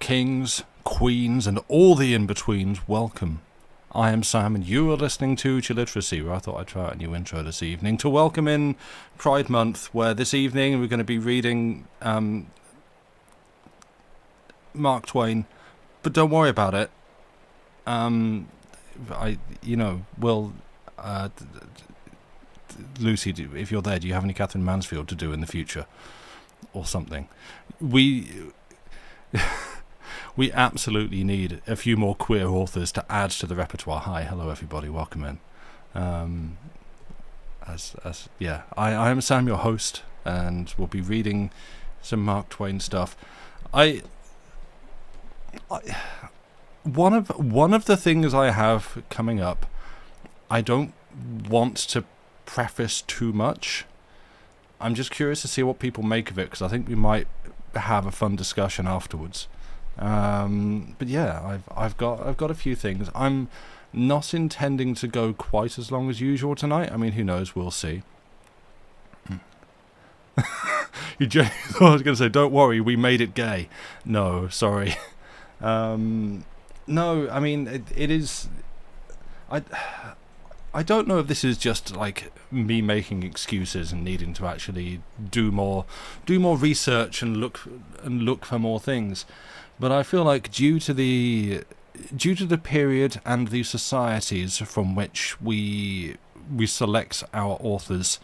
kings, queens, and all the in-betweens, welcome. I am Sam, and you are listening to Literacy, where I thought I'd try out a new intro this evening to welcome in Pride Month, where this evening we're going to be reading Mark Twain, but don't worry about it. Lucy, if you're there, do you have any Catherine Mansfield to do in the future? Or something. We absolutely need a few more queer authors to add to the repertoire. Hi, hello everybody, welcome in. I am Sam, your host, and we'll be reading some Mark Twain stuff. One of the things I have coming up, I don't want to preface too much. I'm just curious to see what people make of it, because I think we might have a fun discussion afterwards. But yeah, I've got a few things. I'm not intending to go quite as long as usual tonight. I mean, who knows? We'll see. You thought I was going to say, "Don't worry, we made it gay." No, sorry. No, I mean it is. I don't know if this is just like me making excuses and needing to actually do more research and look for more things, but I feel like due to the period and the societies from which we select our authors,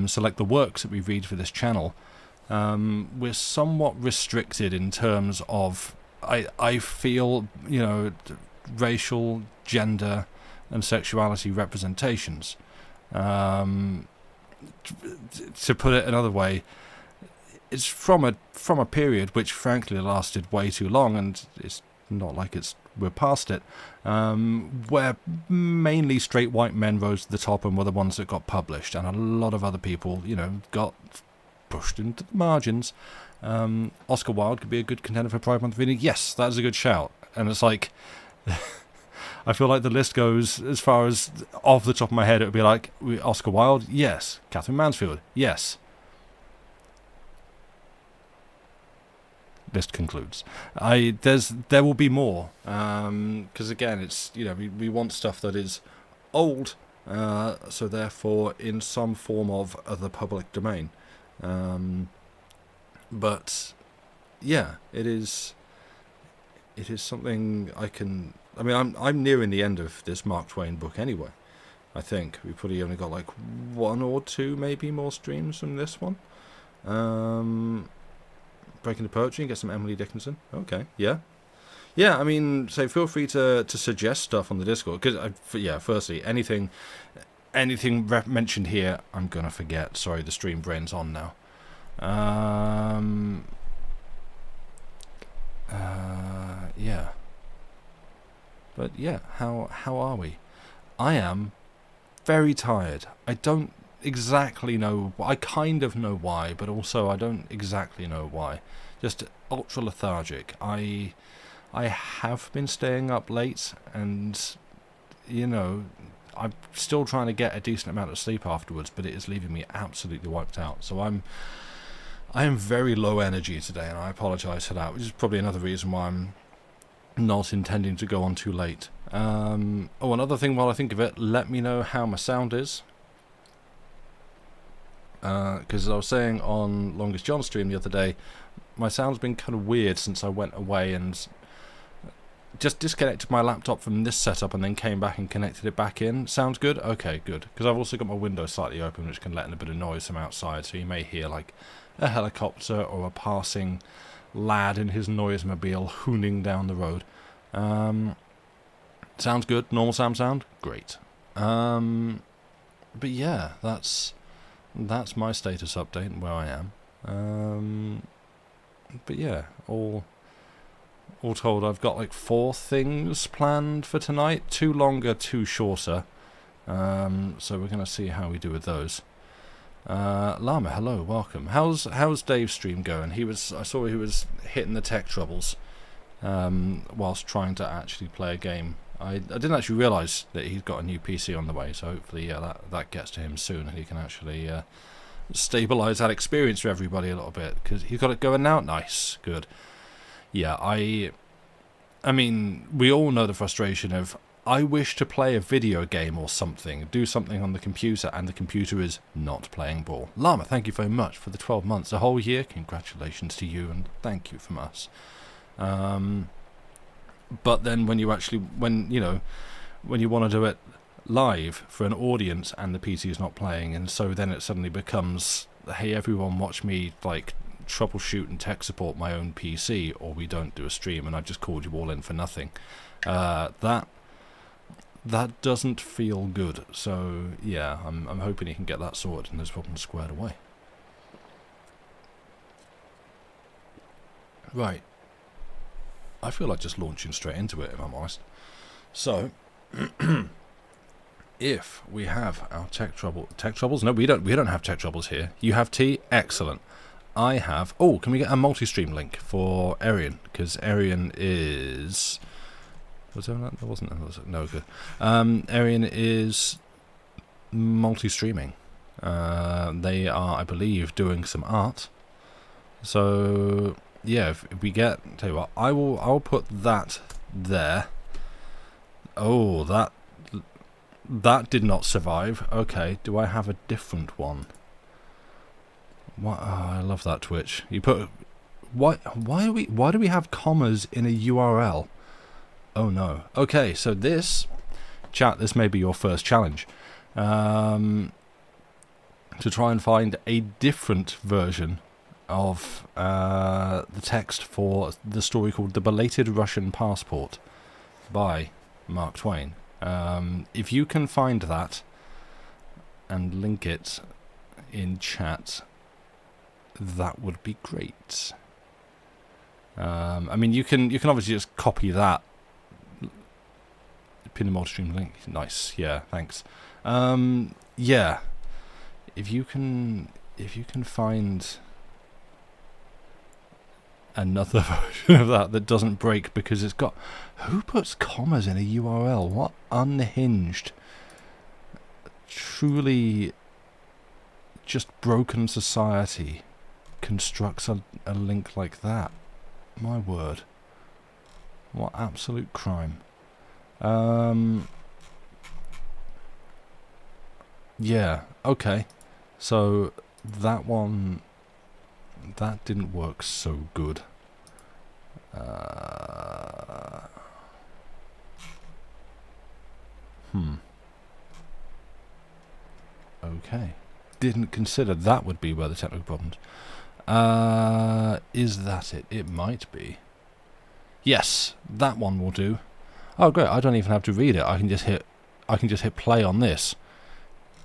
select the works that we read for this channel, we're somewhat restricted in terms of I feel, racial, gender, and sexuality representations. To put it another way, it's from a period which frankly lasted way too long, and it's not like we're past it, where mainly straight white men rose to the top and were the ones that got published, and a lot of other people, got pushed into the margins. Oscar Wilde could be a good contender for Pride Month reading. Yes, that is a good shout. And it's like, I feel like the list goes as far as, off the top of my head, it would be like Oscar Wilde, yes. Catherine Mansfield, yes. List concludes. There will be more, because again, it's we want stuff that is old, so therefore in some form of the public domain. But yeah, it is something I can. I mean, I'm nearing the end of this Mark Twain book anyway. I think we probably only got like one or two, maybe more streams from this one. Breaking the Poetry and get some Emily Dickinson. Okay, yeah. I mean, so feel free to suggest stuff on the Discord, because firstly, anything mentioned here, I'm gonna forget. Sorry, the stream brain's on now. Yeah. But yeah, how are we? I am very tired. I don't exactly know. I kind of know why, but also I don't exactly know why. Just ultra lethargic. I have been staying up late, and I'm still trying to get a decent amount of sleep afterwards, but it is leaving me absolutely wiped out. So I am very low energy today, and I apologise for that, which is probably another reason why I'm not intending to go on too late. Another thing while I think of it, let me know how my sound is. Because as I was saying on Longest John stream the other day, my sound's been kind of weird since I went away and just disconnected my laptop from this setup and then came back and connected it back in. Sounds good? Okay, good. Because I've also got my window slightly open, which can let in a bit of noise from outside, so you may hear like a helicopter or a passing lad in his noise-mobile hooning down the road. Sounds good. Normal sound? Great. But yeah, that's my status update and where I am. But yeah, all told, I've got like 4 things planned for tonight. 2 longer, 2 shorter. So we're going to see how we do with those. Llama, hello, welcome. How's Dave's stream going? I saw he was hitting the tech troubles whilst trying to actually play a game. I didn't actually realise that he'd got a new PC on the way, so hopefully that gets to him soon and he can actually stabilise that experience for everybody a little bit, because he's got it going now. Nice, good. Yeah, I mean, we all know the frustration of, I wish to play a video game or something, do something on the computer, and the computer is not playing ball. Llama, thank you very much for the 12 months, a whole year. Congratulations to you, and thank you from us. But then when you actually, when you want to do it live for an audience and the PC is not playing, and so then it suddenly becomes, hey everyone, watch me like troubleshoot and tech support my own PC, or we don't do a stream, and I've just called you all in for nothing. That doesn't feel good. So yeah, I'm hoping he can get that sorted and those problems squared away. Right. I feel like just launching straight into it, if I'm honest. So, if we have our tech troubles? No, we don't have tech troubles here. You have tea? Excellent. I have... Oh, can we get a multi-stream link for Arian? Because Arian is... Was there that? There wasn't. No, good. Arian is multi-streaming. They are, I believe, doing some art. So... Yeah, if we get, tell you what, I'll put that there. Oh, that did not survive. Okay, do I have a different one? What? Oh, I love that Twitch. You put why do we have commas in a URL? Oh no. Okay, so this chat, this may be your first challenge. To try and find a different version of the text for the story called The Belated Russian Passport by Mark Twain. If you can find that and link it in chat, that would be great. I mean, you can obviously just copy that, pin a multi-stream link. Nice, yeah, thanks. Yeah, if you can find another version of that doesn't break, because it's got... Who puts commas in a URL? What unhinged, truly just broken society constructs a link like that? My word. What absolute crime. Yeah, okay. So that one... That didn't work so good. Okay. Didn't consider that would be where the technical problems. Is that it? It might be. Yes, that one will do. Oh great, I don't even have to read it. I can just hit play on this.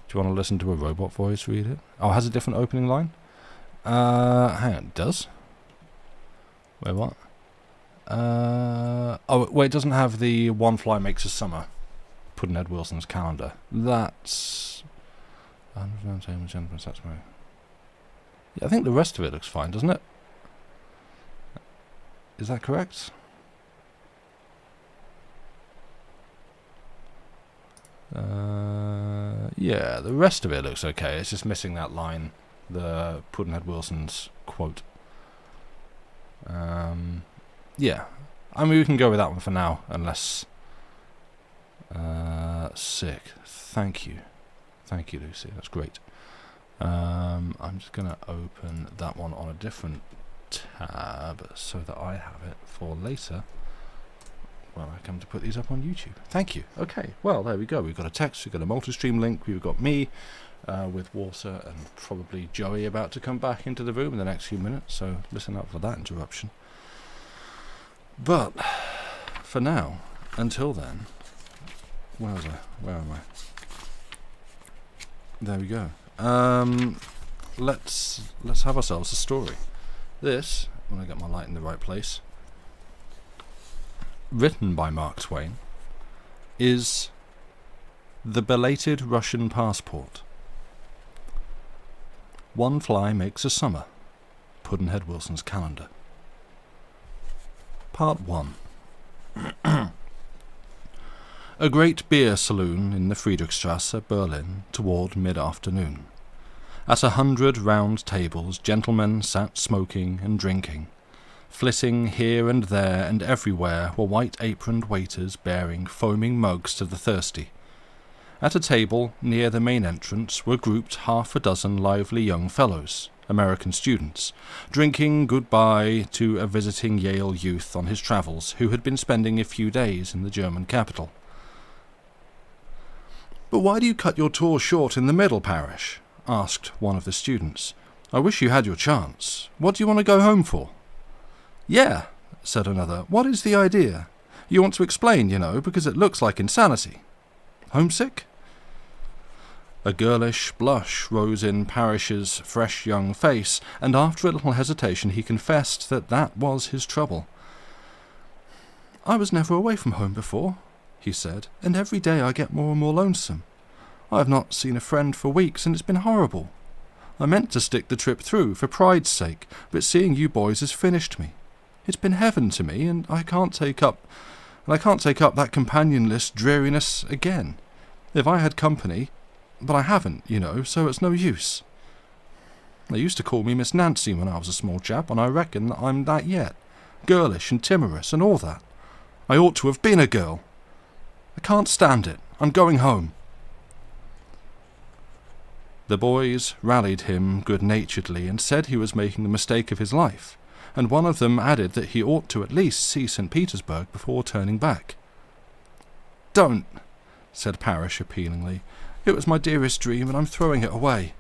Do you want to listen to a robot voice read it? Oh, it has a different opening line? Hang on, it does? Wait, what? Oh, wait, it doesn't have the One Fly Makes a Summer. Pudd'nhead Wilson's calendar. That's... Yeah, I think the rest of it looks fine, doesn't it? Is that correct? Yeah, the rest of it looks okay. It's just missing that line, the Pudd'nhead Wilson's quote. Yeah, I mean we can go with that one for now, unless... sick. Thank you, Lucy. That's great. I'm just gonna open that one on a different tab so that I have it for later when I come to put these up on YouTube. Thank you. Okay, well there we go. We've got a text, we've got a multi-stream link, we've got me with Water and probably Joey about to come back into the room in the next few minutes, so listen out for that interruption. But for now, until then, where was I? Where am I? There we go. Let's have ourselves a story. This, when I get my light in the right place, written by Mark Twain, is The Belated Russian Passport. One fly makes a summer. Pudd'nhead Wilson's calendar. Part 1. A great beer saloon in the Friedrichstrasse, Berlin, toward mid-afternoon. At 100 round tables, gentlemen sat smoking and drinking. Flitting here and there and everywhere were white-aproned waiters bearing foaming mugs to the thirsty. At a table near the main entrance were grouped half a dozen lively young fellows, American students, drinking goodbye to a visiting Yale youth on his travels who had been spending a few days in the German capital. "But why do you cut your tour short in the middle, Parrish?" asked one of the students. "I wish you had your chance. What do you want to go home for?" "Yeah," said another. "What is the idea? You want to explain, you know, because it looks like insanity. Homesick?" A girlish blush rose in Parrish's fresh young face, and after a little hesitation he confessed that that was his trouble. "I was never away from home before," he said, "and every day I get more and more lonesome. I have not seen a friend for weeks, and it's been horrible. I meant to stick the trip through, for pride's sake, but seeing you boys has finished me. It's been heaven to me, and I can't take up that companionless dreariness again. If I had company, but I haven't, you know, so it's no use. They used to call me Miss Nancy when I was a small chap, and I reckon that I'm that yet, girlish and timorous and all that. I ought to have been a girl. I can't stand it. I'm going home." The boys rallied him good-naturedly and said he was making the mistake of his life, and one of them added that he ought to at least see St. Petersburg before turning back. "Don't," said Parrish appealingly. "It was my dearest dream, and I'm throwing it away.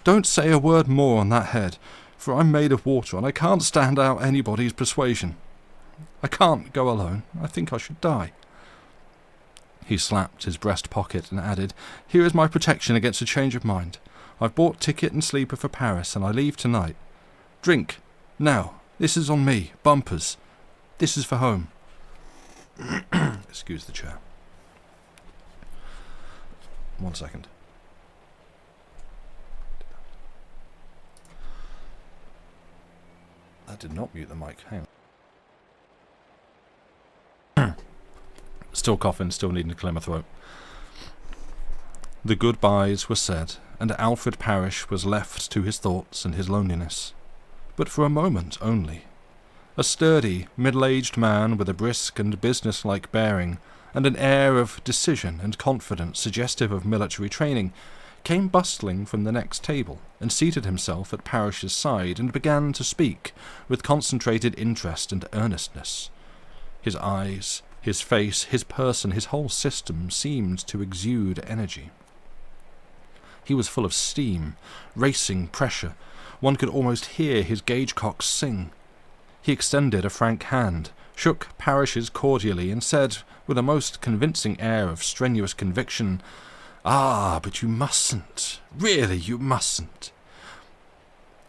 Don't say a word more on that head, for I'm made of water, and I can't stand out anybody's persuasion. I can't go alone. I think I should die." He slapped his breast pocket and added, "Here is my protection against a change of mind. I've bought ticket and sleeper for Paris, and I leave tonight. Drink. Now. This is on me. Bumpers. This is for home." Excuse the chair. 1 second. That did not mute the mic. Hang on. Still coughing, still needing to clear my throat. The goodbyes were said, and Alfred Parrish was left to his thoughts and his loneliness. But for a moment only. A sturdy, middle-aged man with a brisk and business-like bearing, and an air of decision and confidence suggestive of military training, came bustling from the next table, and seated himself at Parrish's side, and began to speak, with concentrated interest and earnestness. His eyes, his face, his person, his whole system seemed to exude energy. He was full of steam, racing pressure. One could almost hear his gauge-cocks sing. He extended a frank hand, shook Parrish's cordially, and said, with a most convincing air of strenuous conviction, "Ah, but you mustn't. Really, you mustn't.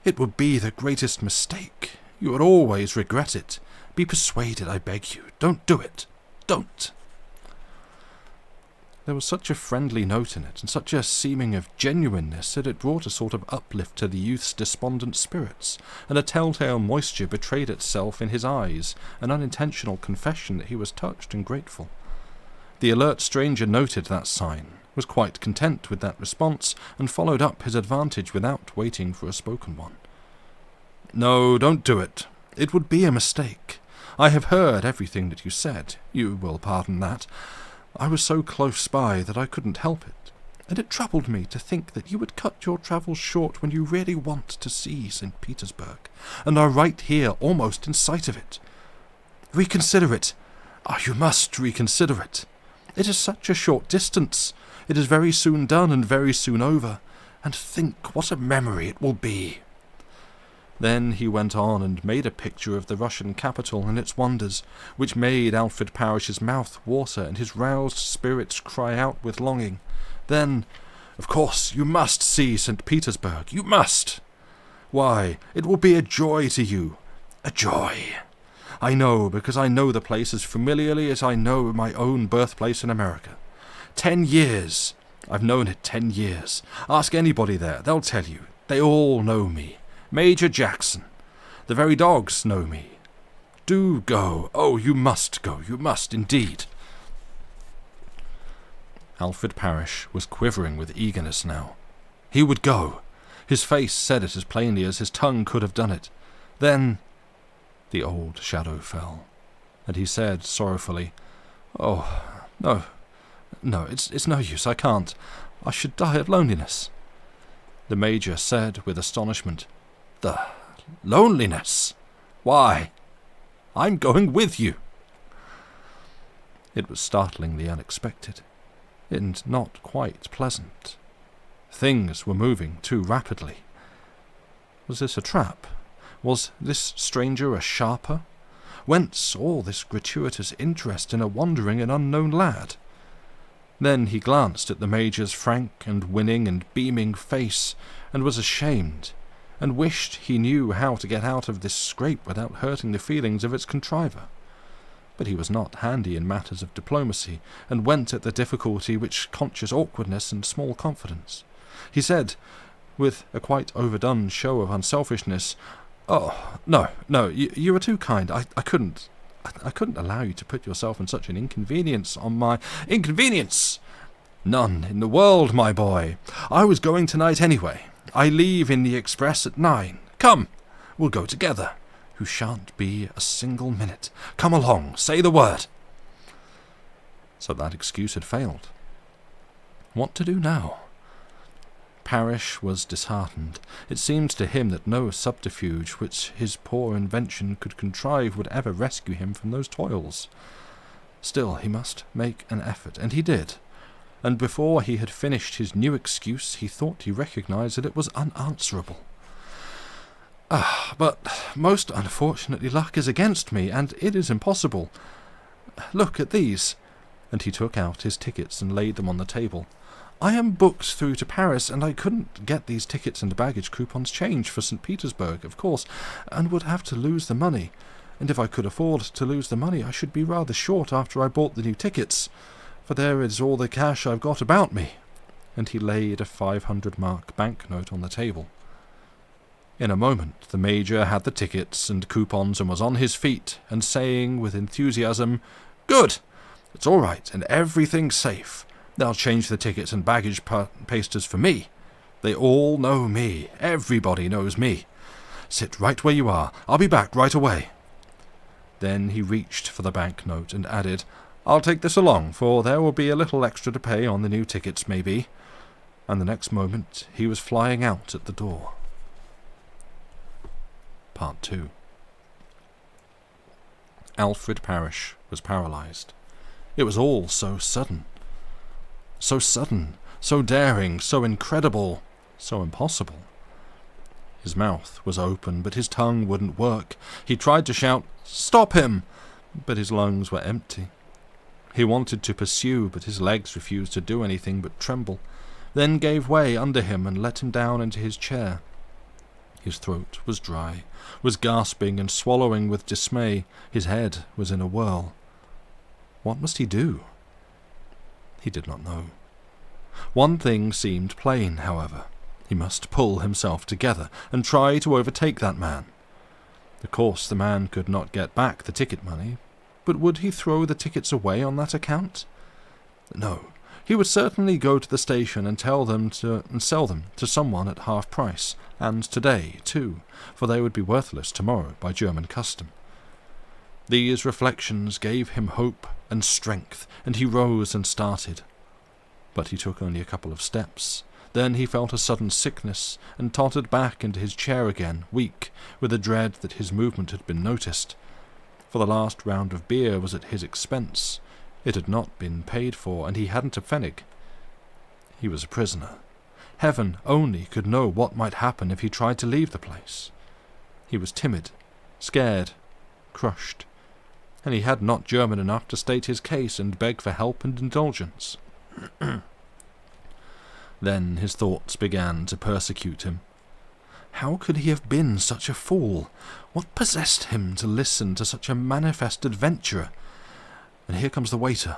It would be the greatest mistake. You would always regret it. Be persuaded, I beg you. Don't do it. Don't." There was such a friendly note in it, and such a seeming of genuineness, that it brought a sort of uplift to the youth's despondent spirits, and a telltale moisture betrayed itself in his eyes, an unintentional confession that he was touched and grateful. The alert stranger noted that sign, was quite content with that response, and followed up his advantage without waiting for a spoken one. "No, don't do it. It would be a mistake. I have heard everything that you said. You will pardon that. I was so close by that I couldn't help it, and it troubled me to think that you would cut your travels short when you really want to see St. Petersburg, and are right here, almost in sight of it. Reconsider it. Ah, you must reconsider it. It is such a short distance. It is very soon done and very soon over, and think what a memory it will be." Then he went on and made a picture of the Russian capital and its wonders, which made Alfred Parrish's mouth water and his roused spirits cry out with longing. Then, "Of course, you must see St. Petersburg. You must. Why, it will be a joy to you. A joy. I know, because I know the place as familiarly as I know my own birthplace in America. 10 years. I've known it 10 years. Ask anybody there. They'll tell you. They all know me. Major Jackson. The very dogs know me. Do go. Oh, you must go. You must indeed." Alfred Parrish was quivering with eagerness now. He would go. His face said it as plainly as his tongue could have done it. Then, The old shadow fell, and he said sorrowfully, "Oh, no, it's no use, I can't. I should die of loneliness." The Major said with astonishment, "The loneliness? Why, I'm going with you." It was startlingly unexpected, and not quite pleasant. Things were moving too rapidly. Was this a trap? Was this stranger a sharper? Whence all this gratuitous interest in a wandering and unknown lad? Then he glanced at the Major's frank and winning and beaming face, and was ashamed, and wished he knew how to get out of this scrape without hurting the feelings of its contriver. But he was not handy in matters of diplomacy, and went at the difficulty which conscious awkwardness and small confidence. He said, with a quite overdone show of unselfishness, "Oh, no, you are too kind. I couldn't allow you to put yourself in such an inconvenience on my—" "Inconvenience? None in the world, my boy. I was going tonight anyway. I leave in the express at 9. Come, we'll go together. You shan't be a single minute. Come along, say the word." So that excuse had failed. What to do now? Parrish was disheartened. It seemed to him that no subterfuge which his poor invention could contrive would ever rescue him from those toils. Still, he must make an effort, and he did. And before he had finished his new excuse, he thought he recognized that it was unanswerable. But most unfortunately luck is against me, and it is impossible. Look at these." And he took out his tickets and laid them on the table. "I am booked through to Paris, and I couldn't get these tickets and baggage coupons changed for St. Petersburg, of course, and would have to lose the money. And if I could afford to lose the money, I should be rather short after I bought the new tickets, for there is all the cash I've got about me." And he laid a 500-mark banknote on the table. In a moment the Major had the tickets and coupons and was on his feet, and saying with enthusiasm, "Good! It's all right, and everything's safe. They'll change the tickets and baggage pasters for me. They all know me. Everybody knows me. Sit right where you are. I'll be back right away." Then he reached for the banknote and added, "I'll take this along, for there will be a little extra to pay on the new tickets, maybe." And the next moment he was flying out at the door. Part 2. Alfred Parrish was paralyzed. It was all so sudden. So sudden, so daring, so incredible, so impossible. His mouth was open, but his tongue wouldn't work. He tried to shout, "Stop him!" but his lungs were empty. He wanted to pursue, but his legs refused to do anything but tremble, then gave way under him and let him down into his chair. His throat was dry, was gasping and swallowing with dismay. His head was in a whirl. What must he do? He did not know. One thing seemed plain, however. He must pull himself together and try to overtake that man. Of course, the man could not get back the ticket money, but would he throw the tickets away on that account? No. He would certainly go to the station and sell them to someone at half price, and today, too, for they would be worthless tomorrow by German custom. These reflections gave him hope and strength, and he rose and started. But he took only a couple of steps. Then he felt a sudden sickness, and tottered back into his chair again, weak, with a dread that his movement had been noticed. For the last round of beer was at his expense. It had not been paid for, and he hadn't a pfennig. He was a prisoner. Heaven only could know what might happen if he tried to leave the place. He was timid, scared, crushed, and he had not German enough to state his case and beg for help and indulgence. Then his thoughts began to persecute him. How could he have been such a fool? What possessed him to listen to such a manifest adventurer? And here comes the waiter.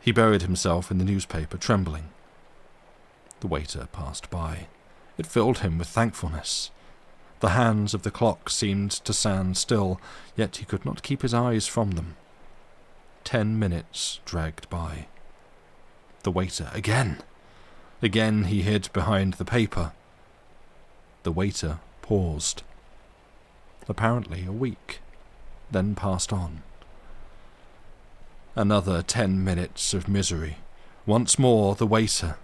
He buried himself in the newspaper, trembling. The waiter passed by. It filled him with thankfulness. The hands of the clock seemed to stand still, yet he could not keep his eyes from them. 10 minutes dragged by. The waiter again. Again he hid behind the paper. The waiter paused. apparently a week, then passed on. Another 10 minutes of misery. Once more the waiter.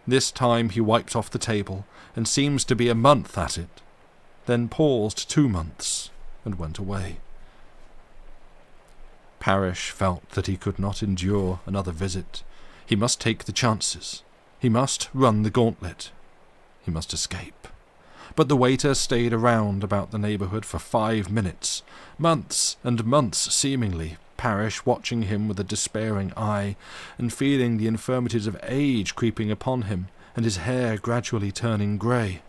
This time he wiped off the table, and seems to be a month at it, then paused 2 months, and went away. Parrish felt that he could not endure another visit. He must take the chances. He must run the gauntlet. He must escape. But the waiter stayed around about the neighbourhood for 5 minutes, months and months seemingly, Parrish watching him with a despairing eye, and feeling the infirmities of age creeping upon him, and his hair gradually turning grey.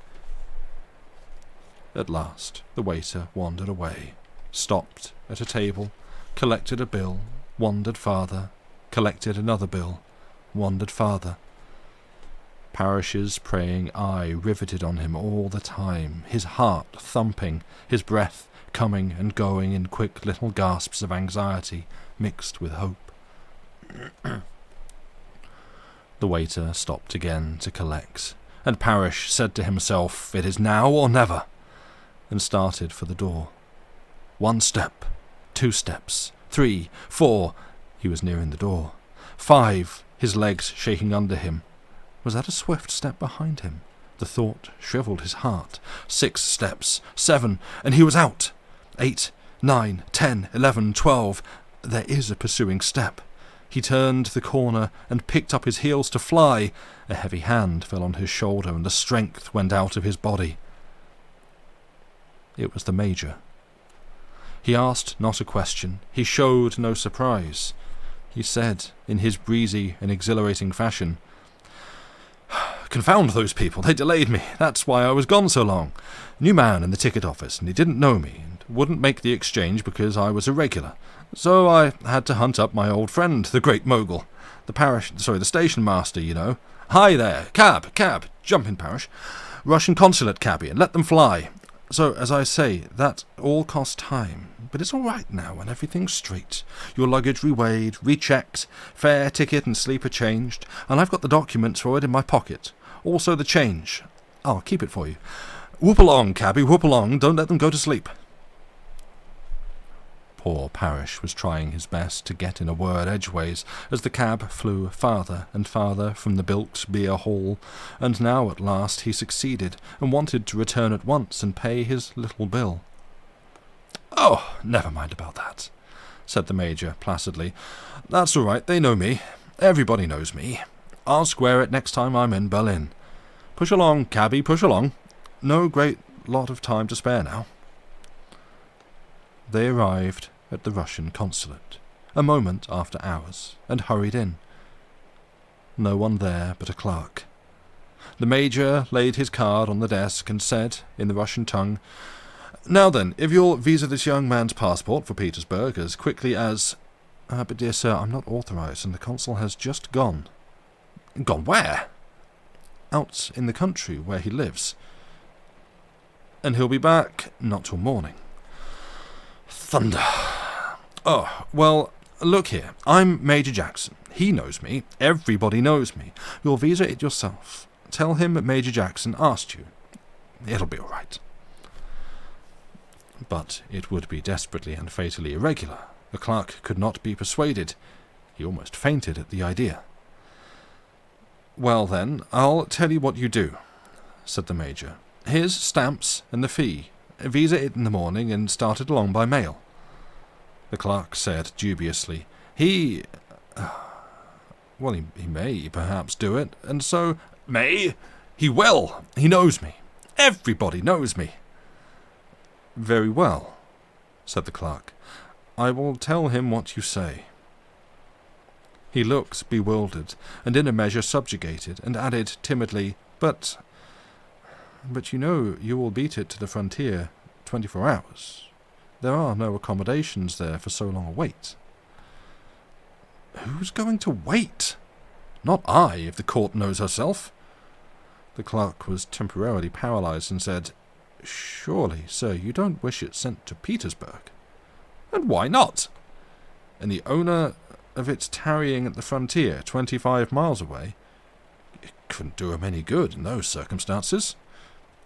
At last the waiter wandered away, stopped at a table, collected a bill, wandered farther, collected another bill, wandered farther. Parrish's praying eye riveted on him all the time, his heart thumping, his breath coming and going in quick little gasps of anxiety mixed with hope. The waiter stopped again to collect, and Parrish said to himself, "It is now or never," and started for the door. 1 step, 2 steps, 3, 4, he was nearing the door. 5, his legs shaking under him. Was that a swift step behind him? The thought shrivelled his heart. 6 steps, 7, and he was out. 8, 9, 10, 11, 12. There is a pursuing step. He turned the corner and picked up his heels to fly. A heavy hand fell on his shoulder, and the strength went out of his body. It was the Major. He asked not a question. He showed no surprise. He said, in his breezy and exhilarating fashion, "Confound those people, they delayed me. That's why I was gone so long. New man in the ticket office, and he didn't know me, and wouldn't make the exchange because I was irregular. So I had to hunt up my old friend, the great mogul. The station master, you know. Hi there, cab, jump in, Parrish. Russian consulate cabby, and let them fly. So, as I say, that all cost time, but it's all right now and everything's straight. Your luggage reweighed, rechecked, fare, ticket and sleeper changed, and I've got the documents for it in my pocket. Also the change. I'll keep it for you. Whoop along, cabby, whoop along, don't let them go to sleep." Poor Parrish was trying his best to get in a word edgeways as the cab flew farther and farther from the bilked beer hall, and now at last he succeeded and wanted to return at once and pay his little bill. "Oh, never mind about that," said the Major placidly. "That's all right, they know me. Everybody knows me. I'll square it next time I'm in Berlin. Push along, cabby, push along. No great lot of time to spare now." They arrived at the Russian consulate, a moment after hours, and hurried in. No one there but a clerk. The Major laid his card on the desk and said, in the Russian tongue, "Now then, if you'll visa this young man's passport for Petersburg as quickly as—" "But dear sir, I'm not authorised, and the consul has just gone." "Gone where?" "Out in the country where he lives." "And he'll be back not till morning." "Thunder. Oh, well, look here. I'm Major Jackson. He knows me. Everybody knows me. You'll visa it yourself. Tell him Major Jackson asked you. It'll be all right." But it would be desperately and fatally irregular. The clerk could not be persuaded. He almost fainted at the idea. "Well, then, I'll tell you what you do," said the Major. "Here's stamps and the fee. Visa it in the morning and start it along by mail." The clerk said dubiously, He may perhaps do it, and so—" "May? He will. He knows me. Everybody knows me." "Very well," said the clerk. "I will tell him what you say." He looked bewildered, and in a measure subjugated, and added timidly, But you know you will beat it to the frontier 24 hours. There are no accommodations there for so long a wait." "Who's going to wait?" "Not I, if the court knows herself." The clerk was temporarily paralysed and said, "Surely, sir, you don't wish it sent to Petersburg?" "And why not?" "And the owner of its tarrying at the frontier 25 miles away? It couldn't do him any good in those circumstances."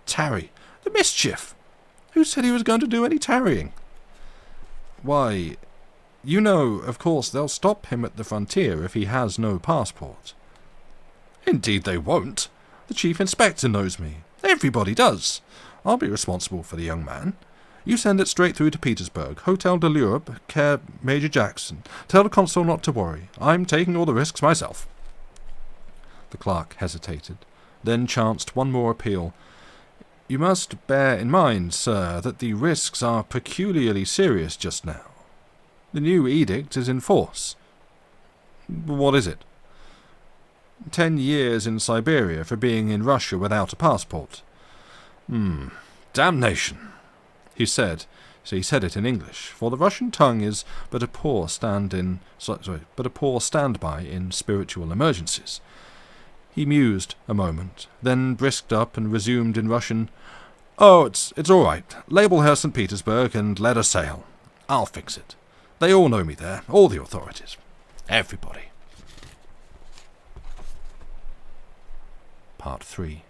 "Tarry? The mischief!" Who said he was going to do any tarrying? Why, you know, of course, they'll stop him at the frontier if he has no passport. Indeed they won't. The Chief Inspector knows me. Everybody does. I'll be responsible for the young man. You send it straight through to Petersburg, Hotel de l'Europe, care Major Jackson. Tell the consul not to worry. I'm taking all the risks myself. The clerk hesitated, then chanced one more appeal. You must bear in mind, sir, that the risks are peculiarly serious just now. The new edict is in force. What is it? 10 years in Siberia for being in Russia without a passport. Damnation, he said. So he said it in English, for the Russian tongue is but a poor standby in spiritual emergencies. He mused a moment, then brisked up and resumed in Russian. Oh, it's all right. Label her St. Petersburg and let her sail. I'll fix it. They all know me there, all the authorities. Everybody. Part 3.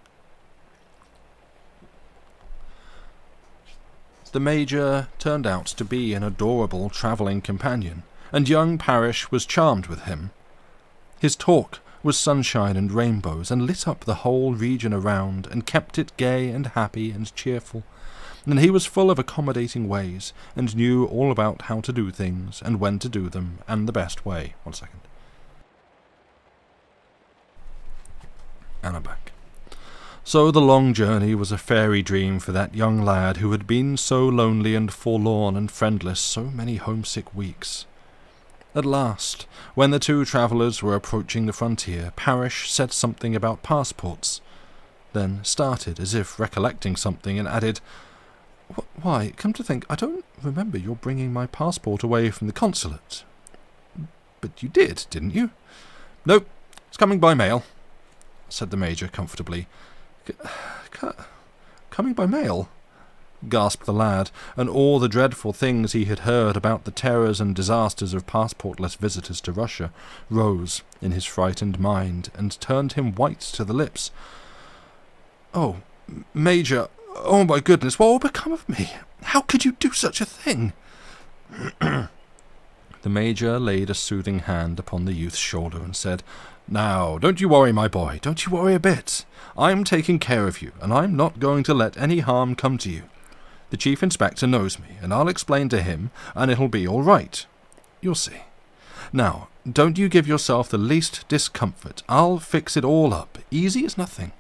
The Major turned out to be an adorable travelling companion, and young Parrish was charmed with him. His talk was sunshine and rainbows, and lit up the whole region around, and kept it gay and happy and cheerful. And he was full of accommodating ways, and knew all about how to do things, and when to do them, and the best way. 1 second. And I'm back. So the long journey was a fairy dream for that young lad who had been so lonely and forlorn and friendless so many homesick weeks. At last, when the two travellers were approaching the frontier, Parrish said something about passports, then started as if recollecting something and added, Why, come to think, I don't remember your bringing my passport away from the consulate. But you did, didn't you? Nope, it's coming by mail, said the Major comfortably. Coming by mail? Gasped the lad, and all the dreadful things he had heard about the terrors and disasters of passportless visitors to Russia rose in his frightened mind and turned him white to the lips. Oh, Major, oh my goodness, what will become of me? How could you do such a thing? The Major laid a soothing hand upon the youth's shoulder and said, Now, don't you worry, my boy, don't you worry a bit. I'm taking care of you, and I'm not going to let any harm come to you. The Chief Inspector knows me, and I'll explain to him, and it'll be all right. You'll see. Now, don't you give yourself the least discomfort. I'll fix it all up, easy as nothing.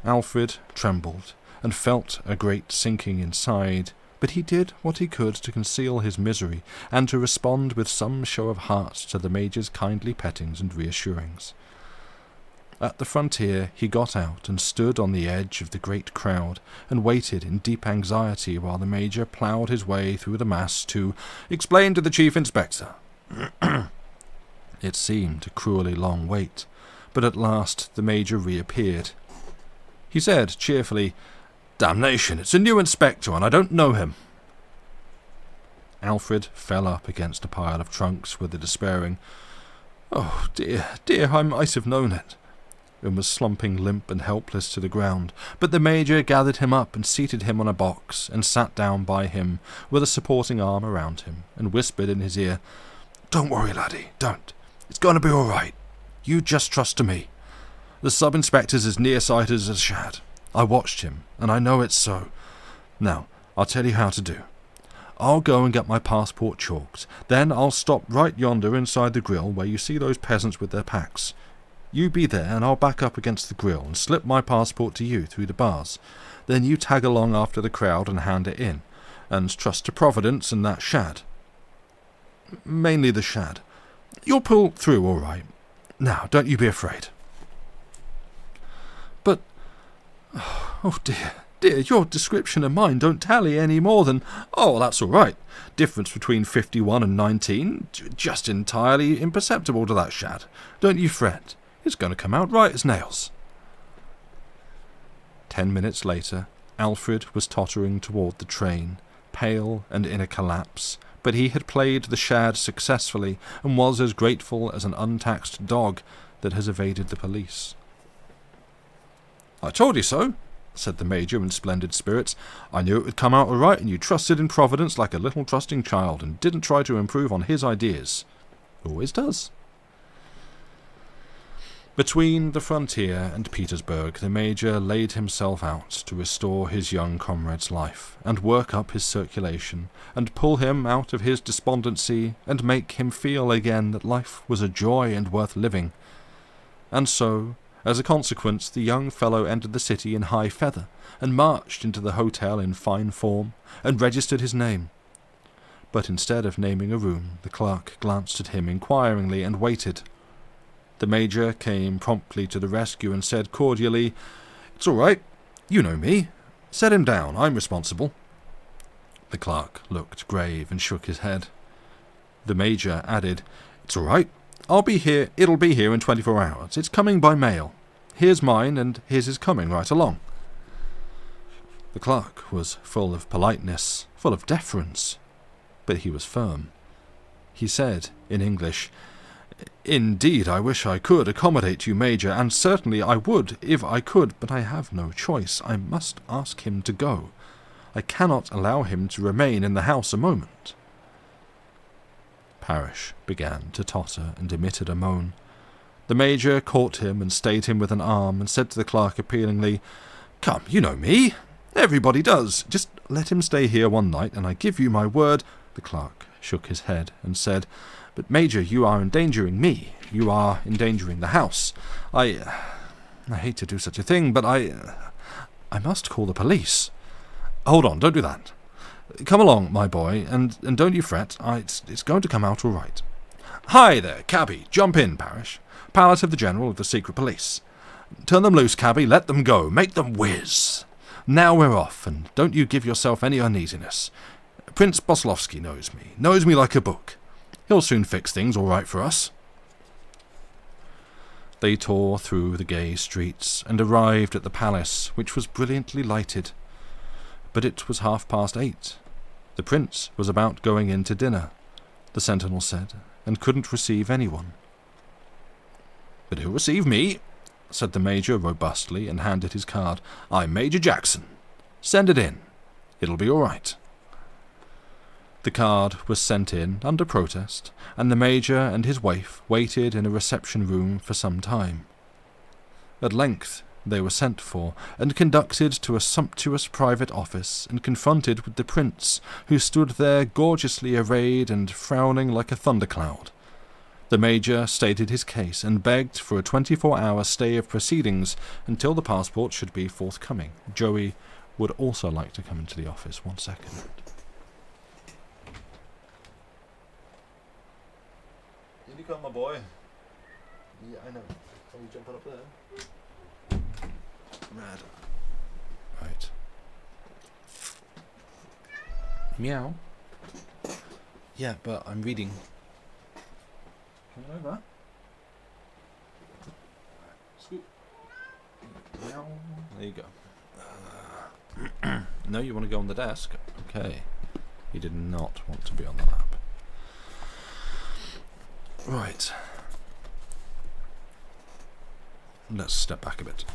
Alfred trembled, and felt a great sinking inside, but he did what he could to conceal his misery, and to respond with some show of heart to the Major's kindly pettings and reassurings. At the frontier he got out and stood on the edge of the great crowd, and waited in deep anxiety while the Major ploughed his way through the mass to explain to the Chief Inspector. It seemed a cruelly long wait, but at last the Major reappeared. He said cheerfully, Damnation, it's a new inspector, and I don't know him. Alfred fell up against a pile of trunks with a despairing, Oh, dear, I might have known it, and was slumping limp and helpless to the ground, but the Major gathered him up and seated him on a box, and sat down by him, with a supporting arm around him, and whispered in his ear, Don't worry, laddie, don't. It's going to be all right. You just trust to me. The sub-inspector's as near-sighted as a shad. I watched him, and I know it's so. Now, I'll tell you how to do. I'll go and get my passport chalked. Then I'll stop right yonder inside the grill where you see those peasants with their packs. You be there, and I'll back up against the grill and slip my passport to you through the bars. Then you tag along after the crowd and hand it in, and trust to Providence and that shad. Mainly the shad. You'll pull through all right. Now, don't you be afraid. But, oh dear, your description and mine don't tally any more than, oh, that's all right. Difference between 51 and 19, just entirely imperceptible to that shad. Don't you fret. It's going to come out right as nails. 10 minutes later, Alfred was tottering toward the train, pale and in a collapse, but he had played the shad successfully and was as grateful as an untaxed dog that has evaded the police. I told you so, said the Major in splendid spirits. "I knew it would come out all right, and you trusted in Providence like a little trusting child, and didn't try to improve on his ideas. Always does." Between the frontier and Petersburg, the Major laid himself out to restore his young comrade's life, and work up his circulation, and pull him out of his despondency, and make him feel again that life was a joy and worth living. And so, as a consequence, the young fellow entered the city in high feather, and marched into the hotel in fine form, and registered his name. But instead of naming a room, the clerk glanced at him inquiringly and waited. The Major came promptly to the rescue and said cordially, "It's all right. You know me. Set him down. I'm responsible." The clerk looked grave and shook his head. The Major added, "It's all right. I'll be here. It'll be here in 24 hours. It's coming by mail. Here's mine, and here's his coming right along." The clerk was full of politeness, full of deference, but he was firm. He said, in English, "Indeed, I wish I could accommodate you, Major, and certainly I would if I could, but I have no choice. I must ask him to go. I cannot allow him to remain in the house a moment." Parrish began to totter and emitted a moan. The Major caught him and stayed him with an arm and said to the clerk appealingly, "Come, you know me. Everybody does. Just let him stay here one night, and I give you my word—" The clerk shook his head and said, "But, Major, you are endangering me. You are endangering the house. I hate to do such a thing, but I must call the police." "Hold on, don't do that. Come along, my boy, and don't you fret. It's going to come out all right. Hi there, cabby. Jump in, Parrish. Pallet of the General of the Secret Police. Turn them loose, cabby. Let them go. Make them whiz. Now we're off, and don't you give yourself any uneasiness. Prince Boslovsky knows me like a book. He'll soon fix things all right for us." They tore through the gay streets and arrived at the palace, which was brilliantly lighted. But it was 8:30. The prince was about going in to dinner, the sentinel said, and couldn't receive anyone. "But he'll receive me," said the Major robustly, and handed his card. "I'm Major Jackson. Send it in. It'll be all right." The card was sent in under protest, and the Major and his wife waited in a reception room for some time. At length they were sent for, and conducted to a sumptuous private office, and confronted with the prince, who stood there gorgeously arrayed and frowning like a thundercloud. The Major stated his case, and begged for a 24-hour stay of proceedings until the passport should be forthcoming. Joey would also like to come into the office. 1 second. In you come, my boy. Yeah, I know. Are you jumping up there? Rad. Right. Meow. Yeah, but I'm reading. Come over. Scoop. Meow. There you go. No, you want to go on the desk? Okay. He did not want to be on the lap. Right. Let's step back a bit.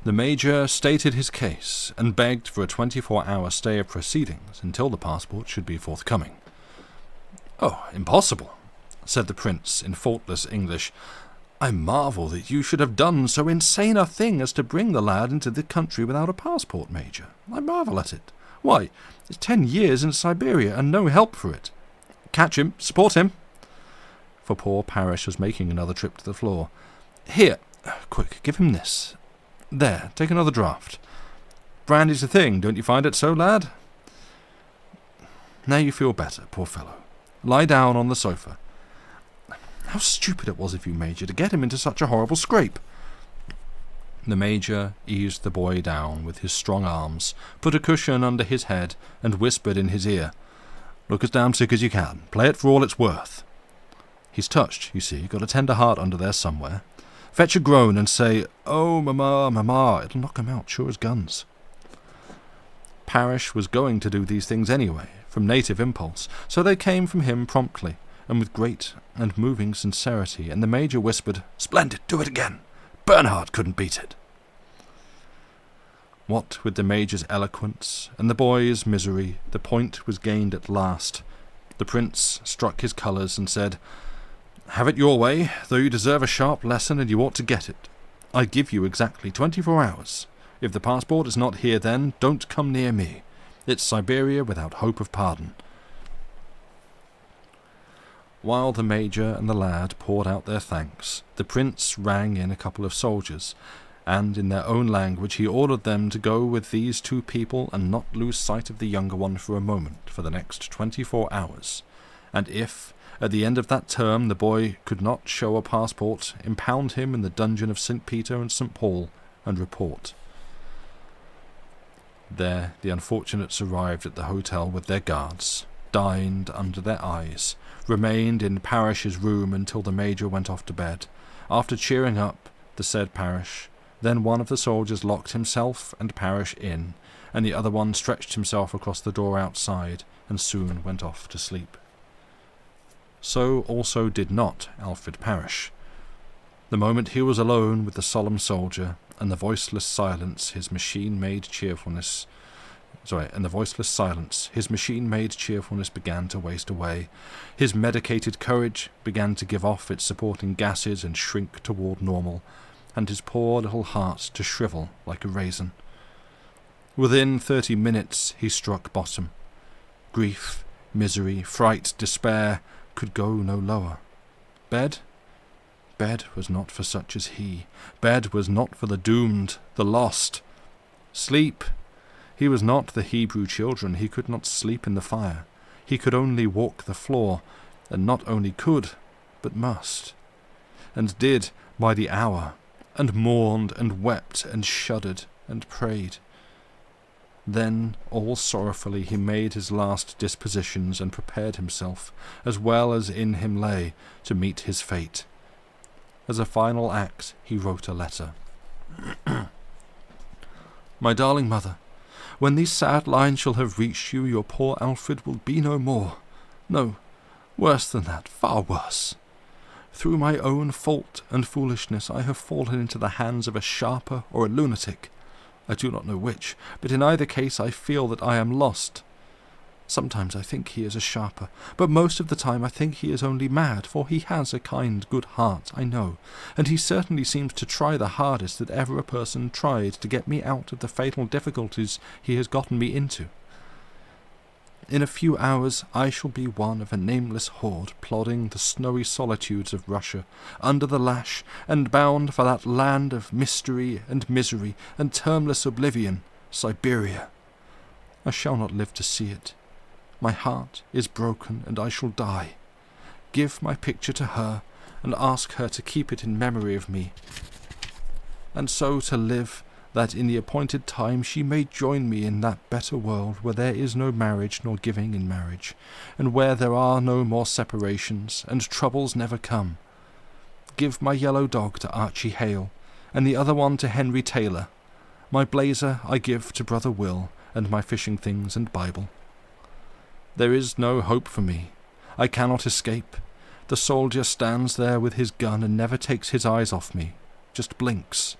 The Major stated his case and begged for a 24-hour stay of proceedings until the passport should be forthcoming. "Oh, impossible," said the prince in faultless English. "I marvel that you should have done so insane a thing as to bring the lad into the country without a passport, Major. I marvel at it. Why, it's 10 years in Siberia and no help for it. Catch him, support him." For poor Parrish was making another trip to the floor. "Here, quick, give him this. There, take another draught. Brandy's the thing, don't you find it so, lad? Now you feel better, poor fellow. Lie down on the sofa. How stupid it was of you, Major, to get him into such a horrible scrape." The Major eased the boy down with his strong arms, put a cushion under his head, and whispered in his ear, "Look as damn sick as you can. Play it for all it's worth. He's touched, you see, got a tender heart under there somewhere. Fetch a groan and say, 'Oh, Mama, Mama,' it'll knock him out, sure as guns." Parrish was going to do these things anyway, from native impulse, so they came from him promptly, and with great and moving sincerity, and the Major whispered, "Splendid, do it again. Bernhard couldn't beat it." What with the Major's eloquence and the boy's misery, the point was gained at last. The prince struck his colours and said, "Have it your way, though you deserve a sharp lesson and you ought to get it. I give you exactly 24 hours. If the passport is not here then, don't come near me. It's Siberia without hope of pardon." While the Major and the lad poured out their thanks, the prince rang in a couple of soldiers, and in their own language he ordered them to go with these two people and not lose sight of the younger one for a moment for the next 24 hours, and if, at the end of that term, the boy could not show a passport, impound him in the dungeon of St. Peter and St. Paul, and report. There the unfortunates arrived at the hotel with their guards, dined under their eyes, remained in Parish's room until the Major went off to bed, after cheering up the said Parish. Then one of the soldiers locked himself and Parish in, and the other one stretched himself across the door outside, and soon went off to sleep. So also did not Alfred Parish. The moment he was alone with the solemn soldier, and the voiceless silence his machine-made cheerfulness began to waste away. His medicated courage began to give off its supporting gases and shrink toward normal, and his poor little heart to shrivel like a raisin. Within 30 minutes he struck bottom. Grief, misery, fright, despair could go no lower. Bed? Bed was not for such as he. Bed was not for the doomed, the lost. Sleep? He was not the Hebrew children. He could not sleep in the fire. He could only walk the floor, and not only could, but must, and did by the hour, and mourned and wept and shuddered and prayed. Then, all sorrowfully, he made his last dispositions and prepared himself, as well as in him lay, to meet his fate. As a final act, he wrote a letter. "My darling mother, when these sad lines shall have reached you, your poor Alfred will be no more. No, worse than that, far worse. Through my own fault and foolishness I have fallen into the hands of a sharper or a lunatic. I do not know which, but in either case I feel that I am lost. Sometimes I think he is a sharper, but most of the time I think he is only mad, for he has a kind, good heart, I know, and he certainly seems to try the hardest that ever a person tried to get me out of the fatal difficulties he has gotten me into. In a few hours I shall be one of a nameless horde plodding the snowy solitudes of Russia, under the lash, and bound for that land of mystery and misery and termless oblivion, Siberia. I shall not live to see it. My heart is broken, and I shall die. Give my picture to her, and ask her to keep it in memory of me, and so to live, that in the appointed time she may join me in that better world where there is no marriage nor giving in marriage, and where there are no more separations, and troubles never come. Give my yellow dog to Archie Hale, and the other one to Henry Taylor. My blazer I give to Brother Will, and my fishing things and Bible. There is no hope for me. I cannot escape. The soldier stands there with his gun and never takes his eyes off me, just blinks.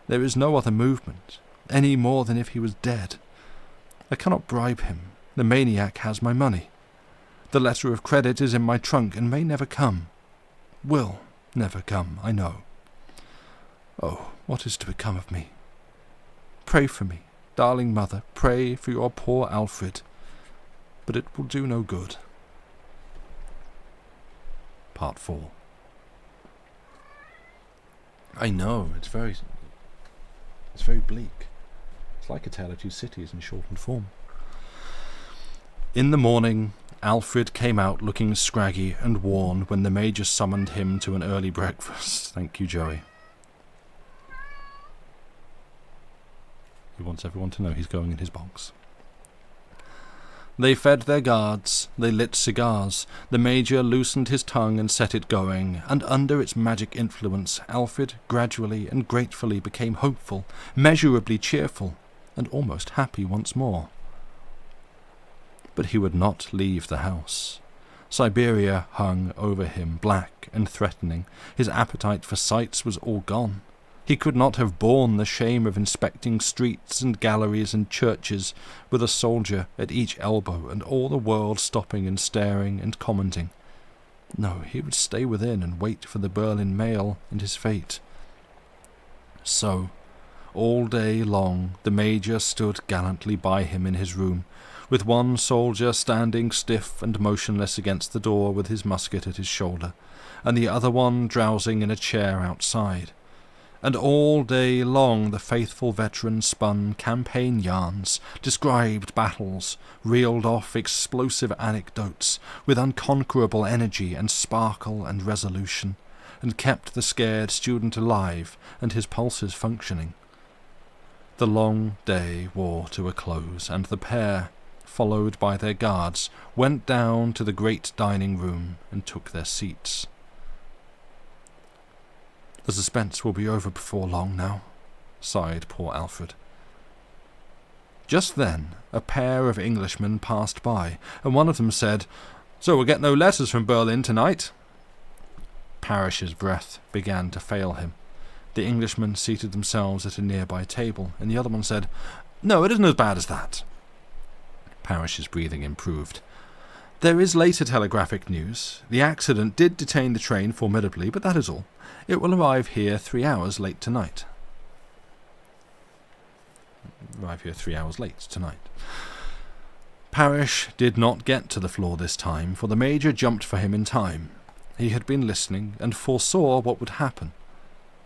There is no other movement, any more than if he was dead. I cannot bribe him. The maniac has my money. The letter of credit is in my trunk and may never come. Will never come, I know. Oh, what is to become of me? Pray for me, darling mother, pray for your poor Alfred. But it will do no good. Part 4. I know, it's very bleak. It's like A Tale of Two Cities in shortened form. In the morning, Alfred came out looking scraggy and worn when the Major summoned him to an early breakfast. Thank you, Joey. He wants everyone to know he's going in his box. They fed their guards, they lit cigars, the Major loosened his tongue and set it going, and under its magic influence Alfred gradually and gratefully became hopeful, measurably cheerful, and almost happy once more. But he would not leave the house. Siberia hung over him, black and threatening. His appetite for sights was all gone. He could not have borne the shame of inspecting streets and galleries and churches with a soldier at each elbow and all the world stopping and staring and commenting. No, he would stay within and wait for the Berlin mail and his fate. So, all day long the Major stood gallantly by him in his room, with one soldier standing stiff and motionless against the door with his musket at his shoulder, and the other one drowsing in a chair outside. And all day long the faithful veteran spun campaign yarns, described battles, reeled off explosive anecdotes with unconquerable energy and sparkle and resolution, and kept the scared student alive and his pulses functioning. The long day wore to a close, and the pair, followed by their guards, went down to the great dining room and took their seats. "The suspense will be over before long now," sighed poor Alfred. Just then a pair of Englishmen passed by, and one of them said, "So we'll get no letters from Berlin tonight?" Parrish's breath began to fail him. The Englishmen seated themselves at a nearby table, and the other one said, "No, it isn't as bad as that." Parrish's breathing improved. "There is later telegraphic news. The accident did detain the train formidably, but that is all. It will arrive here 3 hours late tonight." Parrish did not get to the floor this time, for the Major jumped for him in time. He had been listening and foresaw what would happen.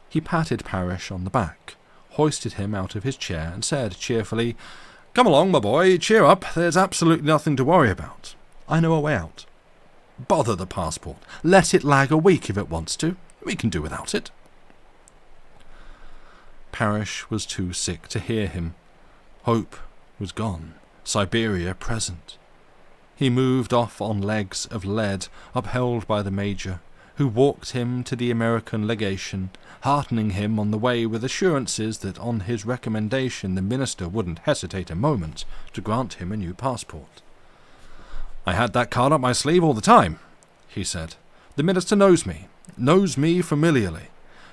He patted Parrish on the back, hoisted him out of his chair, and said cheerfully, "Come along, my boy, cheer up. There's absolutely nothing to worry about. I know a way out. Bother the passport. Let it lag a week if it wants to. We can do without it." Parrish was too sick to hear him. Hope was gone, Siberia present. He moved off on legs of lead, upheld by the Major, who walked him to the American legation, heartening him on the way with assurances that on his recommendation the minister wouldn't hesitate a moment to grant him a new passport. "I had that card up my sleeve all the time," he said. "The minister knows me familiarly.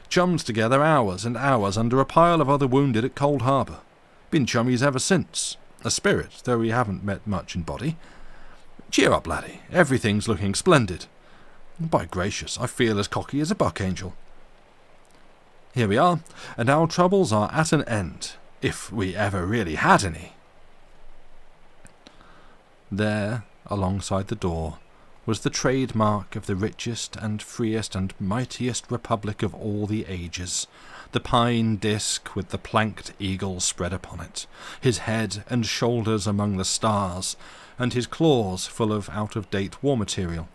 Chummed together hours and hours under a pile of other wounded at Cold Harbour. Been chummies ever since. A spirit, though we haven't met much in body. Cheer up, laddie. Everything's looking splendid. By gracious, I feel as cocky as a buck angel. Here we are, and our troubles are at an end, if we ever really had any." There, alongside the door, was the trademark of the richest and freest and mightiest republic of all the ages, the pine disc with the planked eagle spread upon it, his head and shoulders among the stars, and his claws full of out-of-date war material.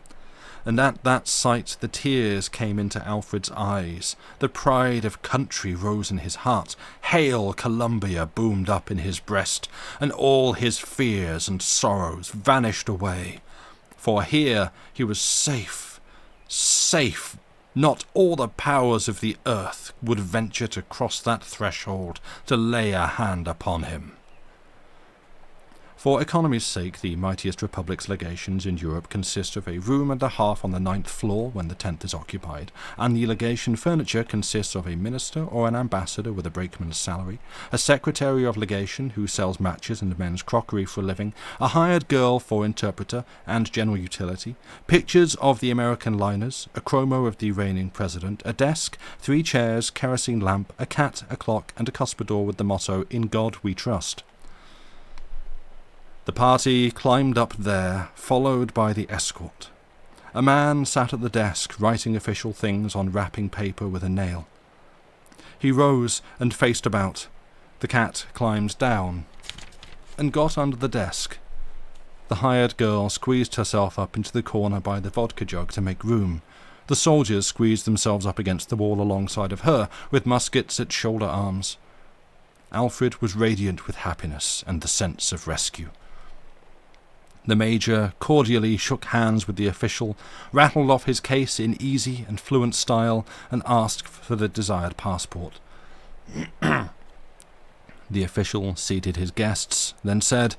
And at that sight the tears came into Alfred's eyes, the pride of country rose in his heart, "Hail Columbia" boomed up in his breast, and all his fears and sorrows vanished away. For here he was safe. Not all the powers of the earth would venture to cross that threshold to lay a hand upon him. For economy's sake, the mightiest republic's legations in Europe consist of a room and a half on the 9th floor when the 10th is occupied, and the legation furniture consists of a minister or an ambassador with a brakeman's salary, a secretary of legation who sells matches and men's crockery for a living, a hired girl for interpreter and general utility, pictures of the American liners, a chromo of the reigning president, a desk, 3 chairs, kerosene lamp, a cat, a clock, and a cuspidor with the motto, "In God We Trust." The party climbed up there, followed by the escort. A man sat at the desk, writing official things on wrapping paper with a nail. He rose and faced about. The cat climbed down and got under the desk. The hired girl squeezed herself up into the corner by the vodka jug to make room. The soldiers squeezed themselves up against the wall alongside of her, with muskets at shoulder arms. Alfred was radiant with happiness and the sense of rescue. The Major cordially shook hands with the official, rattled off his case in easy and fluent style, and asked for the desired passport. The official seated his guests, then said,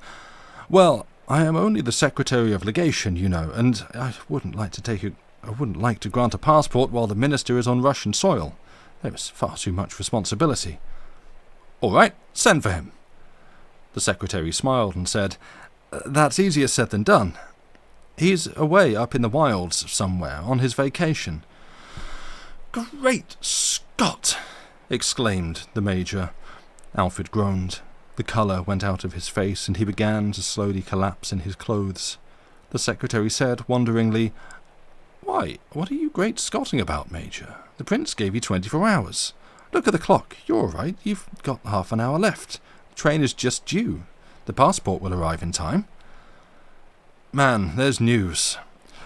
"Well, I am only the Secretary of Legation, you know, and I wouldn't like to grant a passport while the minister is on Russian soil. There is far too much responsibility. All right, send for him. The secretary smiled and said, That's easier said than done. He's away up in the wilds somewhere on his vacation. Great Scott! Exclaimed the Major. Alfred groaned. The colour went out of his face, and he began to slowly collapse in his clothes. The secretary said, wonderingly, Why, what are you great Scotting about, Major? The Prince gave you 24 hours. Look at the clock. You're all right. You've got half an hour left. The train is just due. The passport will arrive in time. Man, there's news.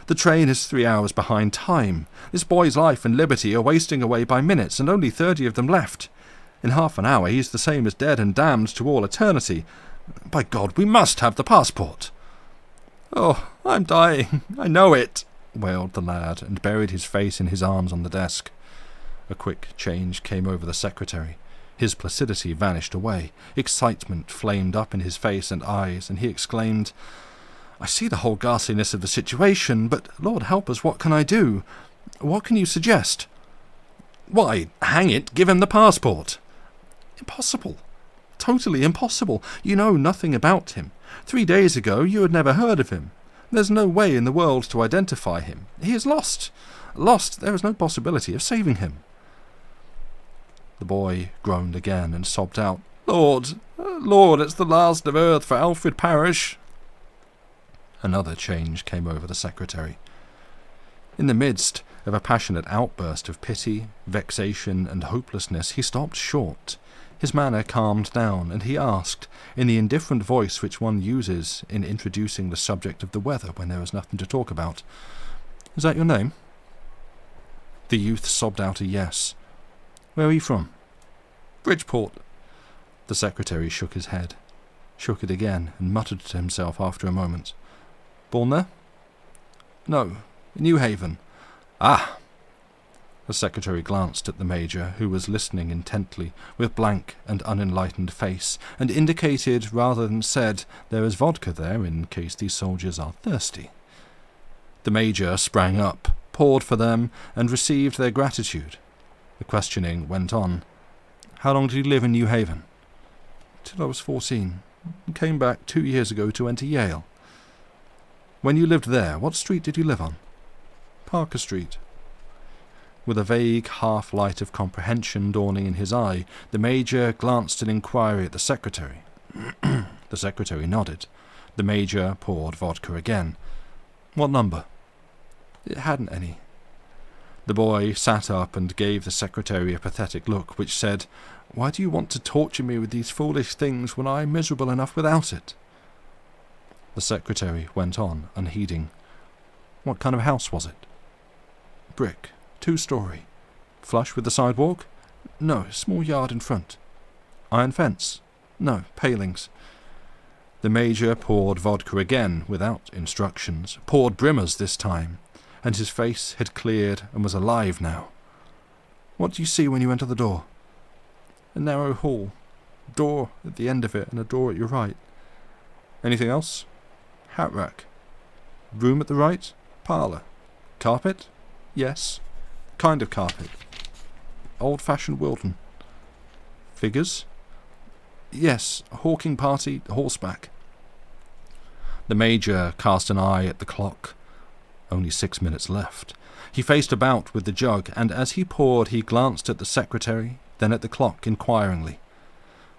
The train is 3 hours behind time. This boy's life and liberty are wasting away by minutes, and only 30 of them left. In half an hour he's the same as dead and damned to all eternity. By God, we must have the passport. Oh, I'm dying. I know it, wailed the lad, and buried his face in his arms on the desk. A quick change came over the secretary. His placidity vanished away. Excitement flamed up in his face and eyes, and he exclaimed, I see the whole ghastliness of the situation, but Lord help us, what can I do? What can you suggest? Why, hang it, give him the passport. Impossible. Totally impossible. You know nothing about him. 3 days ago you had never heard of him. There's no way in the world to identify him. He is lost. Lost. There is no possibility of saving him. The boy groaned again and sobbed out, Lord, it's the last of earth for Alfred Parish. Another change came over the secretary. In the midst of a passionate outburst of pity, vexation, and hopelessness, he stopped short. His manner calmed down, and he asked, in the indifferent voice which one uses in introducing the subject of the weather when there is nothing to talk about, Is that your name? The youth sobbed out a yes. Where are you from? Bridgeport. The secretary shook his head, shook it again, and muttered to himself after a moment. Born there? No, New Haven. Ah! The secretary glanced at the Major, who was listening intently, with blank and unenlightened face, and indicated rather than said, There is vodka there in case these soldiers are thirsty. The Major sprang up, poured for them, and received their gratitude. The questioning went on. How long did you live in New Haven? Till I was 14. Came back 2 years ago to enter Yale. When you lived there, what street did you live on? Parker Street. With a vague half-light of comprehension dawning in his eye, the Major glanced in inquiry at the secretary. The secretary nodded. The Major poured vodka again. What number? It hadn't any. The boy sat up and gave the secretary a pathetic look, which said, Why do you want to torture me with these foolish things when I am miserable enough without it? The secretary went on, unheeding. What kind of house was it? Brick, 2-story. Flush with the sidewalk? No, small yard in front. Iron fence? No, palings. The Major poured vodka again, without instructions, poured brimmers this time, and his face had cleared and was alive now. What do you see when you enter the door? A narrow hall, door at the end of it and a door at your right. Anything else? Hat rack. Room at the right? Parlour. Carpet? Yes. Kind of carpet. Old-fashioned Wilton. Figures? Yes, a hawking party, horseback. The Major cast an eye at the clock. Only 6 minutes left. He faced about with the jug, and as he poured he glanced at the secretary, then at the clock inquiringly.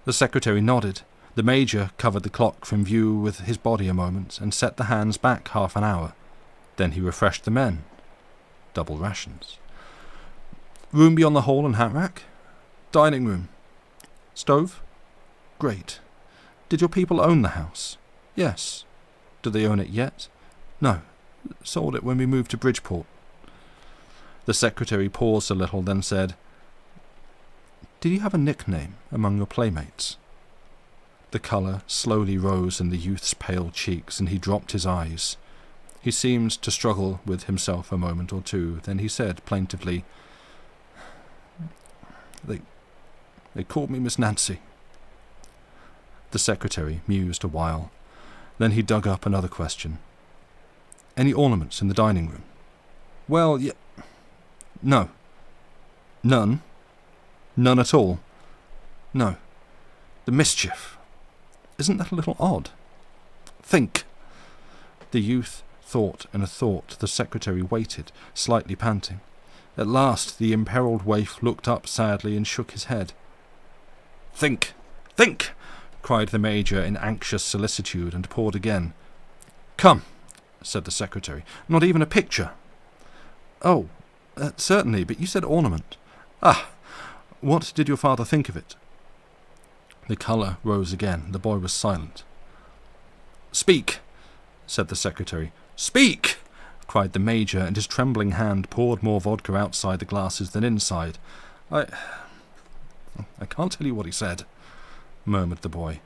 The secretary nodded. The Major covered the clock from view with his body a moment, and set the hands back half an hour. Then he refreshed the men. Double rations. Room beyond the hall and hat rack? Dining room. Stove? Great. Did your people own the house? Yes. Do they own it yet? No. Sold it when we moved to Bridgeport. The secretary paused a little, then said, Did you have a nickname among your playmates? The colour slowly rose in the youth's pale cheeks, and he dropped his eyes. He seemed to struggle with himself a moment or two. Then he said plaintively, They called me Miss Nancy. The secretary mused a while. Then he dug up another question. Any ornaments in the dining room? Well, no. None? None at all? No. The mischief. Isn't that a little odd? Think. The youth thought and a thought. The secretary waited, slightly panting. At last the imperilled waif looked up sadly and shook his head. Think! Think! Cried the major in anxious solicitude, and poured again. Come, said the secretary. Not even a picture? Oh, certainly, but you said ornament. Ah, what did your father think of it? The colour rose again. The boy was silent. Speak, said the secretary. Speak! Cried the major, and his trembling hand poured more vodka outside the glasses than inside. I can't tell you what he said, murmured the boy.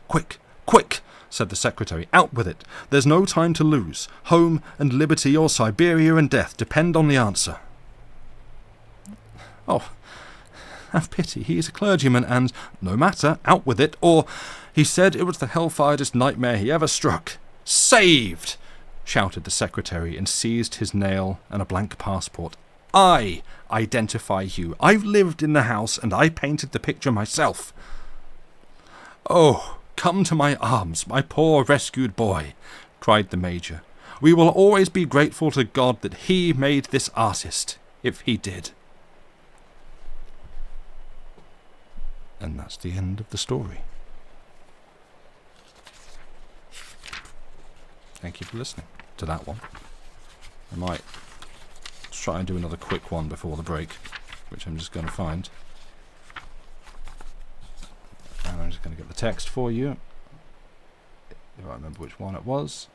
Quick, quick, said the secretary. Out with it. There's no time to lose. Home and liberty or Siberia and death depend on the answer. Oh, have pity. He is a clergyman and, no matter, out with it, or he said it was the hellfiredest nightmare he ever struck. Saved! Shouted the secretary and seized his nail and a blank passport. I identify you. I've lived in the house and I painted the picture myself. Oh, come to my arms, my poor rescued boy, cried the major. We will always be grateful to God that he made this artist, if he did. And that's the end of the story. Thank you for listening to that one. I might try and do another quick one before the break, which I'm just going to find. And I'm just going to get the text for you. If I remember which one it was.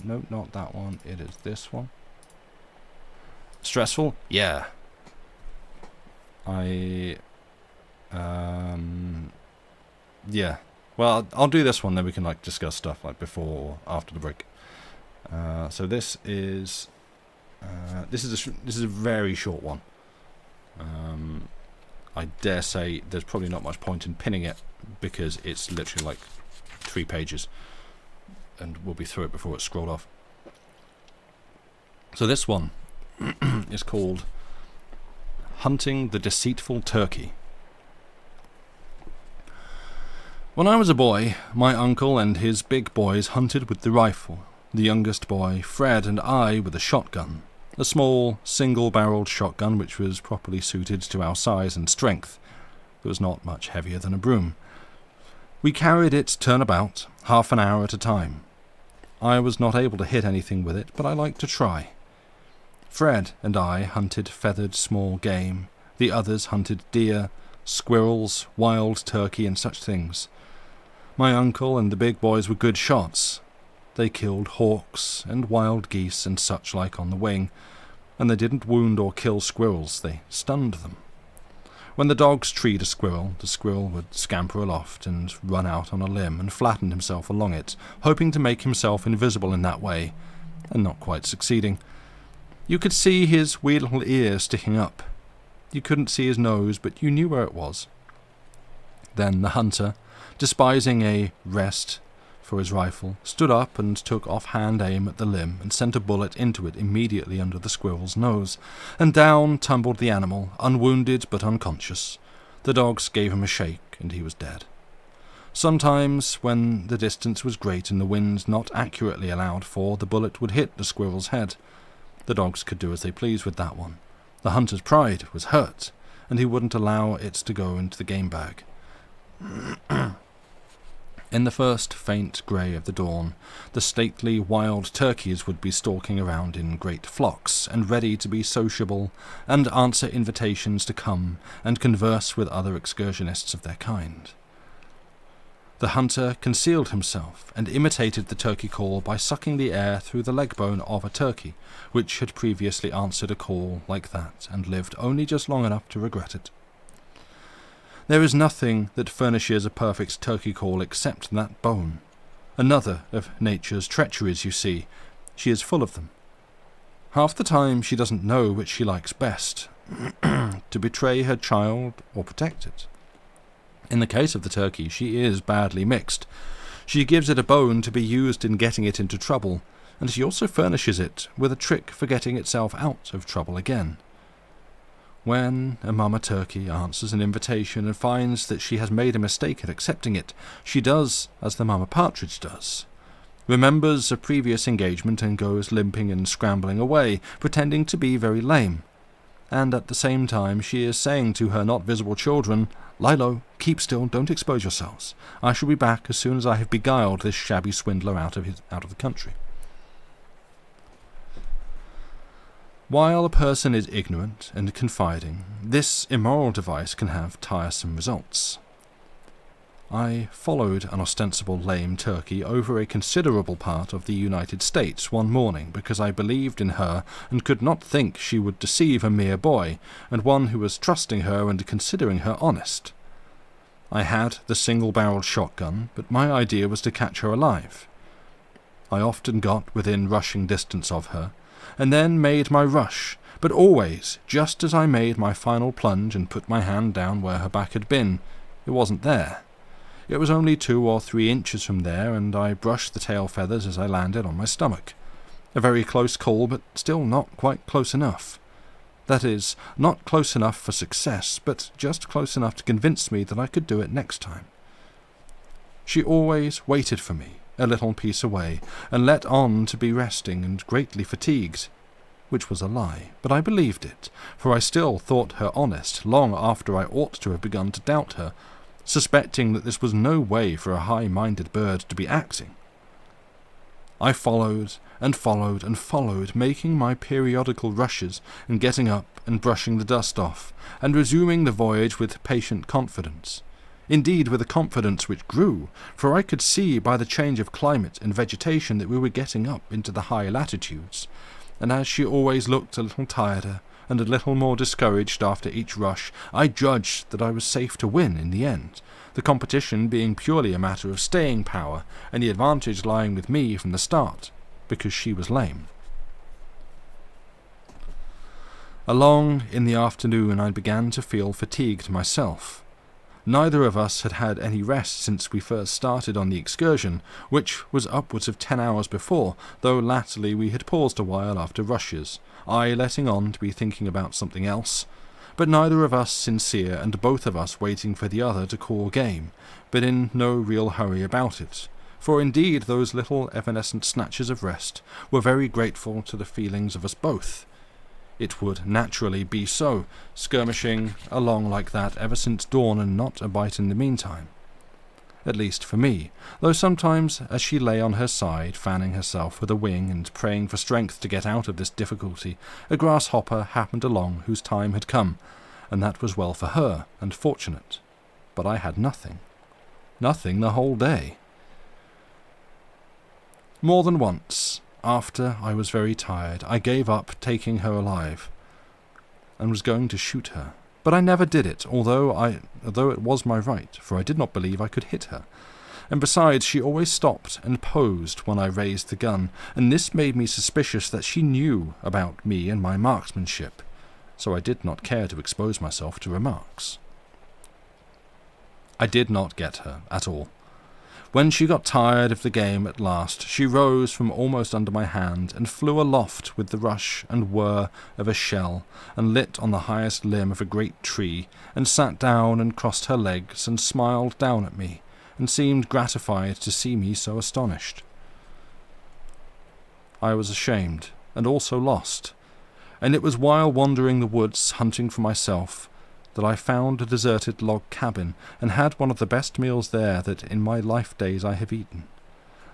No, not that one. It is this one. Stressful? Yeah. Yeah. Well, I'll do this one, then we can discuss stuff before or after the break. So this is a very short one. I dare say there's probably not much point in pinning it because it's literally 3 pages, and we'll be through it before it's scrolled off. So this one is called Hunting the Deceitful Turkey. When I was a boy, my uncle and his big boys hunted with the rifle. The youngest boy, Fred, and I with a shotgun. A small, single-barreled shotgun which was properly suited to our size and strength. It was not much heavier than a broom. We carried it turnabout, half an hour at a time. I was not able to hit anything with it, but I liked to try. Fred and I hunted feathered small game. The others hunted deer, squirrels, wild turkey, and such things. My uncle and the big boys were good shots. They killed hawks and wild geese and such like on the wing, and they didn't wound or kill squirrels, they stunned them. When the dogs treed a squirrel, the squirrel would scamper aloft and run out on a limb and flatten himself along it, hoping to make himself invisible in that way, and not quite succeeding. You could see his weird little ear sticking up. You couldn't see his nose, but you knew where it was. Then the hunter, despising a rest for his rifle, stood up and took off-hand aim at the limb and sent a bullet into it immediately under the squirrel's nose, and down tumbled the animal, unwounded but unconscious. The dogs gave him a shake, and he was dead. Sometimes, when the distance was great and the wind not accurately allowed for, the bullet would hit the squirrel's head. The dogs could do as they pleased with that one. The hunter's pride was hurt, and he wouldn't allow it to go into the game bag. In the first faint grey of the dawn, the stately wild turkeys would be stalking around in great flocks, and ready to be sociable, and answer invitations to come and converse with other excursionists of their kind. The hunter concealed himself, and imitated the turkey call by sucking the air through the leg bone of a turkey, which had previously answered a call like that, and lived only just long enough to regret it. There is nothing that furnishes a perfect turkey call except that bone. Another of nature's treacheries, you see. She is full of them. Half the time she doesn't know which she likes best, to betray her child or protect it. In the case of the turkey, she is badly mixed. She gives it a bone to be used in getting it into trouble, and she also furnishes it with a trick for getting itself out of trouble again. When a mama turkey answers an invitation and finds that she has made a mistake in accepting it, she does as the mama partridge does. Remembers a previous engagement and goes limping and scrambling away, pretending to be very lame. And at the same time she is saying to her not visible children, "Lie low, keep still, don't expose yourselves. I shall be back as soon as I have beguiled this shabby swindler out of the country." While a person is ignorant and confiding, this immoral device can have tiresome results. I followed an ostensible lame turkey over a considerable part of the United States one morning because I believed in her and could not think she would deceive a mere boy, and one who was trusting her and considering her honest. I had the single-barreled shotgun, but my idea was to catch her alive. I often got within rushing distance of her, and then made my rush, but always, just as I made my final plunge and put my hand down where her back had been, it wasn't there. It was only 2 or 3 inches from there, and I brushed the tail feathers as I landed on my stomach. A very close call, but still not quite close enough. That is, not close enough for success, but just close enough to convince me that I could do it next time. She always waited for me, a little piece away, and let on to be resting and greatly fatigued, which was a lie, but I believed it, for I still thought her honest long after I ought to have begun to doubt her, suspecting that this was no way for a high-minded bird to be acting. I followed and followed and followed, making my periodical rushes and getting up and brushing the dust off, and resuming the voyage with patient confidence. Indeed, with a confidence which grew, for I could see by the change of climate and vegetation that we were getting up into the high latitudes, and as she always looked a little tireder and a little more discouraged after each rush, I judged that I was safe to win in the end, the competition being purely a matter of staying power, and the advantage lying with me from the start, because she was lame. Along in the afternoon I began to feel fatigued myself. Neither of us had had any rest since we first started on the excursion, which was upwards of 10 hours before, though latterly we had paused a while after rushes, I letting on to be thinking about something else, but neither of us sincere and both of us waiting for the other to call game, but in no real hurry about it, for indeed those little evanescent snatches of rest were very grateful to the feelings of us both. It would naturally be so, skirmishing along like that ever since dawn and not a bite in the meantime. At least for me, though sometimes as she lay on her side, fanning herself with a wing and praying for strength to get out of this difficulty, a grasshopper happened along whose time had come, and that was well for her and fortunate. But I had nothing. Nothing the whole day. More than once, after I was very tired, I gave up taking her alive, and was going to shoot her. But I never did it, although it was my right, for I did not believe I could hit her. And besides, she always stopped and posed when I raised the gun, and this made me suspicious that she knew about me and my marksmanship, so I did not care to expose myself to remarks. I did not get her at all. When she got tired of the game at last, she rose from almost under my hand and flew aloft with the rush and whir of a shell, and lit on the highest limb of a great tree, and sat down and crossed her legs and smiled down at me, and seemed gratified to see me so astonished. I was ashamed, and also lost, and it was while wandering the woods hunting for myself that I found a deserted log cabin, and had one of the best meals there that in my life days I have eaten.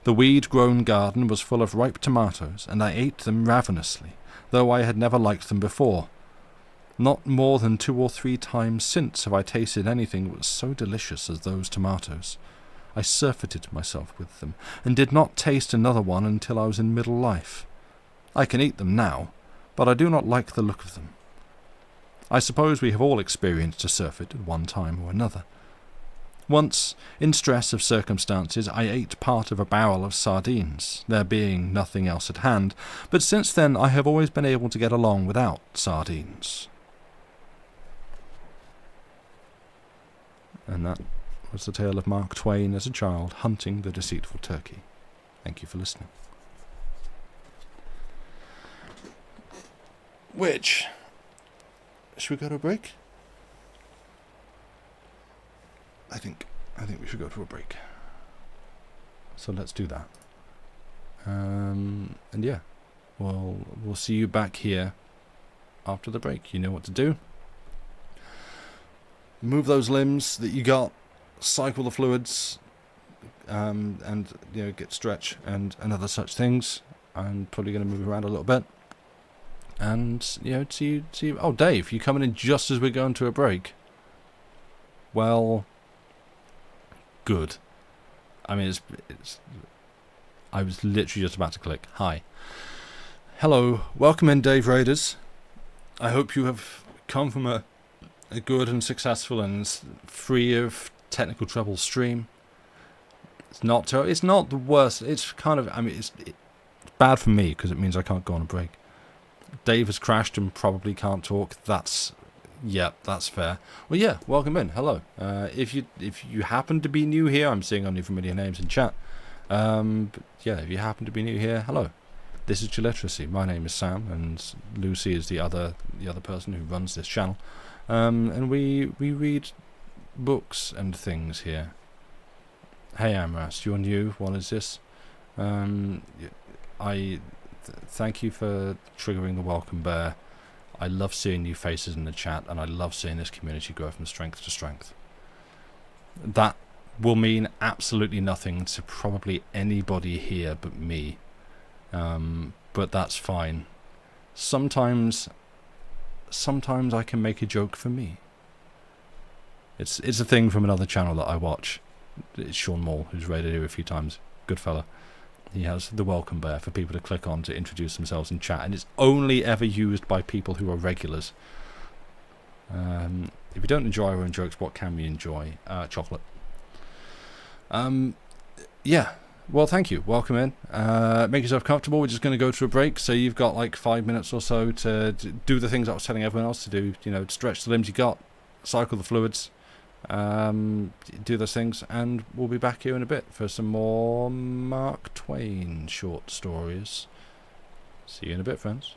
The weed-grown garden was full of ripe tomatoes, and I ate them ravenously, though I had never liked them before. Not more than 2 or 3 times since have I tasted anything that was so delicious as those tomatoes. I surfeited myself with them, and did not taste another one until I was in middle life. I can eat them now, but I do not like the look of them. I suppose we have all experienced a surfeit at one time or another. Once, in stress of circumstances, I ate part of a barrel of sardines, there being nothing else at hand, but since then I have always been able to get along without sardines. And that was the tale of Mark Twain as a child hunting the deceitful turkey. Thank you for listening. Which should we go to a break? I think we should go to a break. So let's do that. And yeah, we'll see you back here after the break. You know what to do. Move those limbs that you got, cycle the fluids, and get stretch and other such things. I'm probably going to move around a little bit. And see you. Oh, Dave, you coming in just as we're going to a break? Well, good. I mean, it's. I was literally just about to click hi. Hello, welcome in, Dave Raiders. I hope you have come from a good and successful and free of technical trouble stream. It's not the worst. It's kind of. I mean, it's bad for me because it means I can't go on a break. Dave has crashed and probably can't talk. That's fair. Well, yeah, welcome in. Hello. If you happen to be new here, I'm seeing only familiar names in chat. But yeah, if you happen to be new here, hello. This is Gilliteracy. My name is Sam, and Lucy is the other person who runs this channel. And we read books and things here. Hey Amras, you're new. What is this? Thank you for triggering the welcome bear. I love seeing new faces in the chat, and I love seeing this community grow from strength to strength. That will mean absolutely nothing to probably anybody here but me. But that's fine. Sometimes I can make a joke for me. It's a thing from another channel that I watch. It's Sean Moore, who's raided here a few times. Good fella. He has the welcome bear for people to click on to introduce themselves in chat, and it's only ever used by people who are regulars. If we don't enjoy our own jokes, what can we enjoy? Chocolate. Yeah. Well, thank you. Welcome in. Make yourself comfortable. We're just going to go to a break, so you've got like 5 minutes or so to do the things I was telling everyone else to do. Stretch the limbs you got, cycle the fluids, do those things, and we'll be back here in a bit for some more Mark Twain short stories. See you in a bit, friends.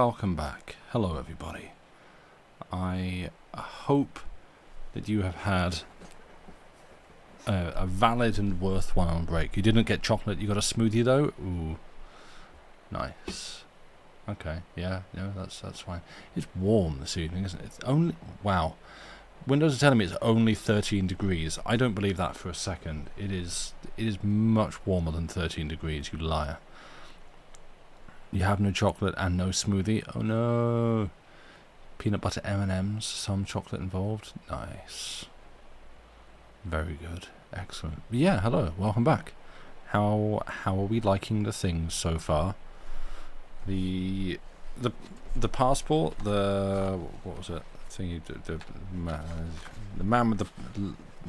welcome back. Hello, everybody. I hope that you have had a valid and worthwhile break. You didn't get chocolate, you got a smoothie though? Ooh. Nice. Okay, yeah, that's fine. It's warm this evening, isn't it? It's only... Wow. Windows are telling me it's only 13 degrees. I don't believe that for a second. It is much warmer than 13 degrees, you liar. You have no chocolate and no smoothie? Oh no. Peanut butter M&Ms, some chocolate involved. Nice. Very good. Excellent. But yeah, hello, welcome back. How are we liking the things so far? The passport, what was it? Thingy, the man with the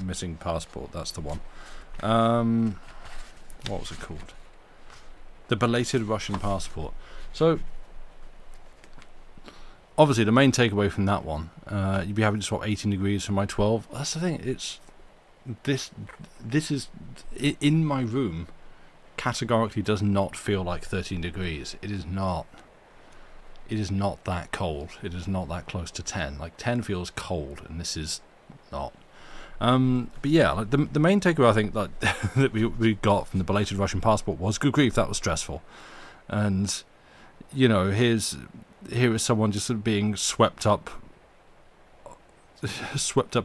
missing passport. That's the one. What was it called? The belated Russian passport. So obviously the main takeaway from that one, you'd be having to swap 18 degrees from my 12. That's the thing. It's this is in my room. Categorically does not feel like 13 degrees. It is not. It is not that cold. It is not that close to 10. Like 10 feels cold, and this is not. But yeah, like the main takeaway I think that we got from the belated Russian passport was, good grief, that was stressful. And you know, here is someone just sort of being swept up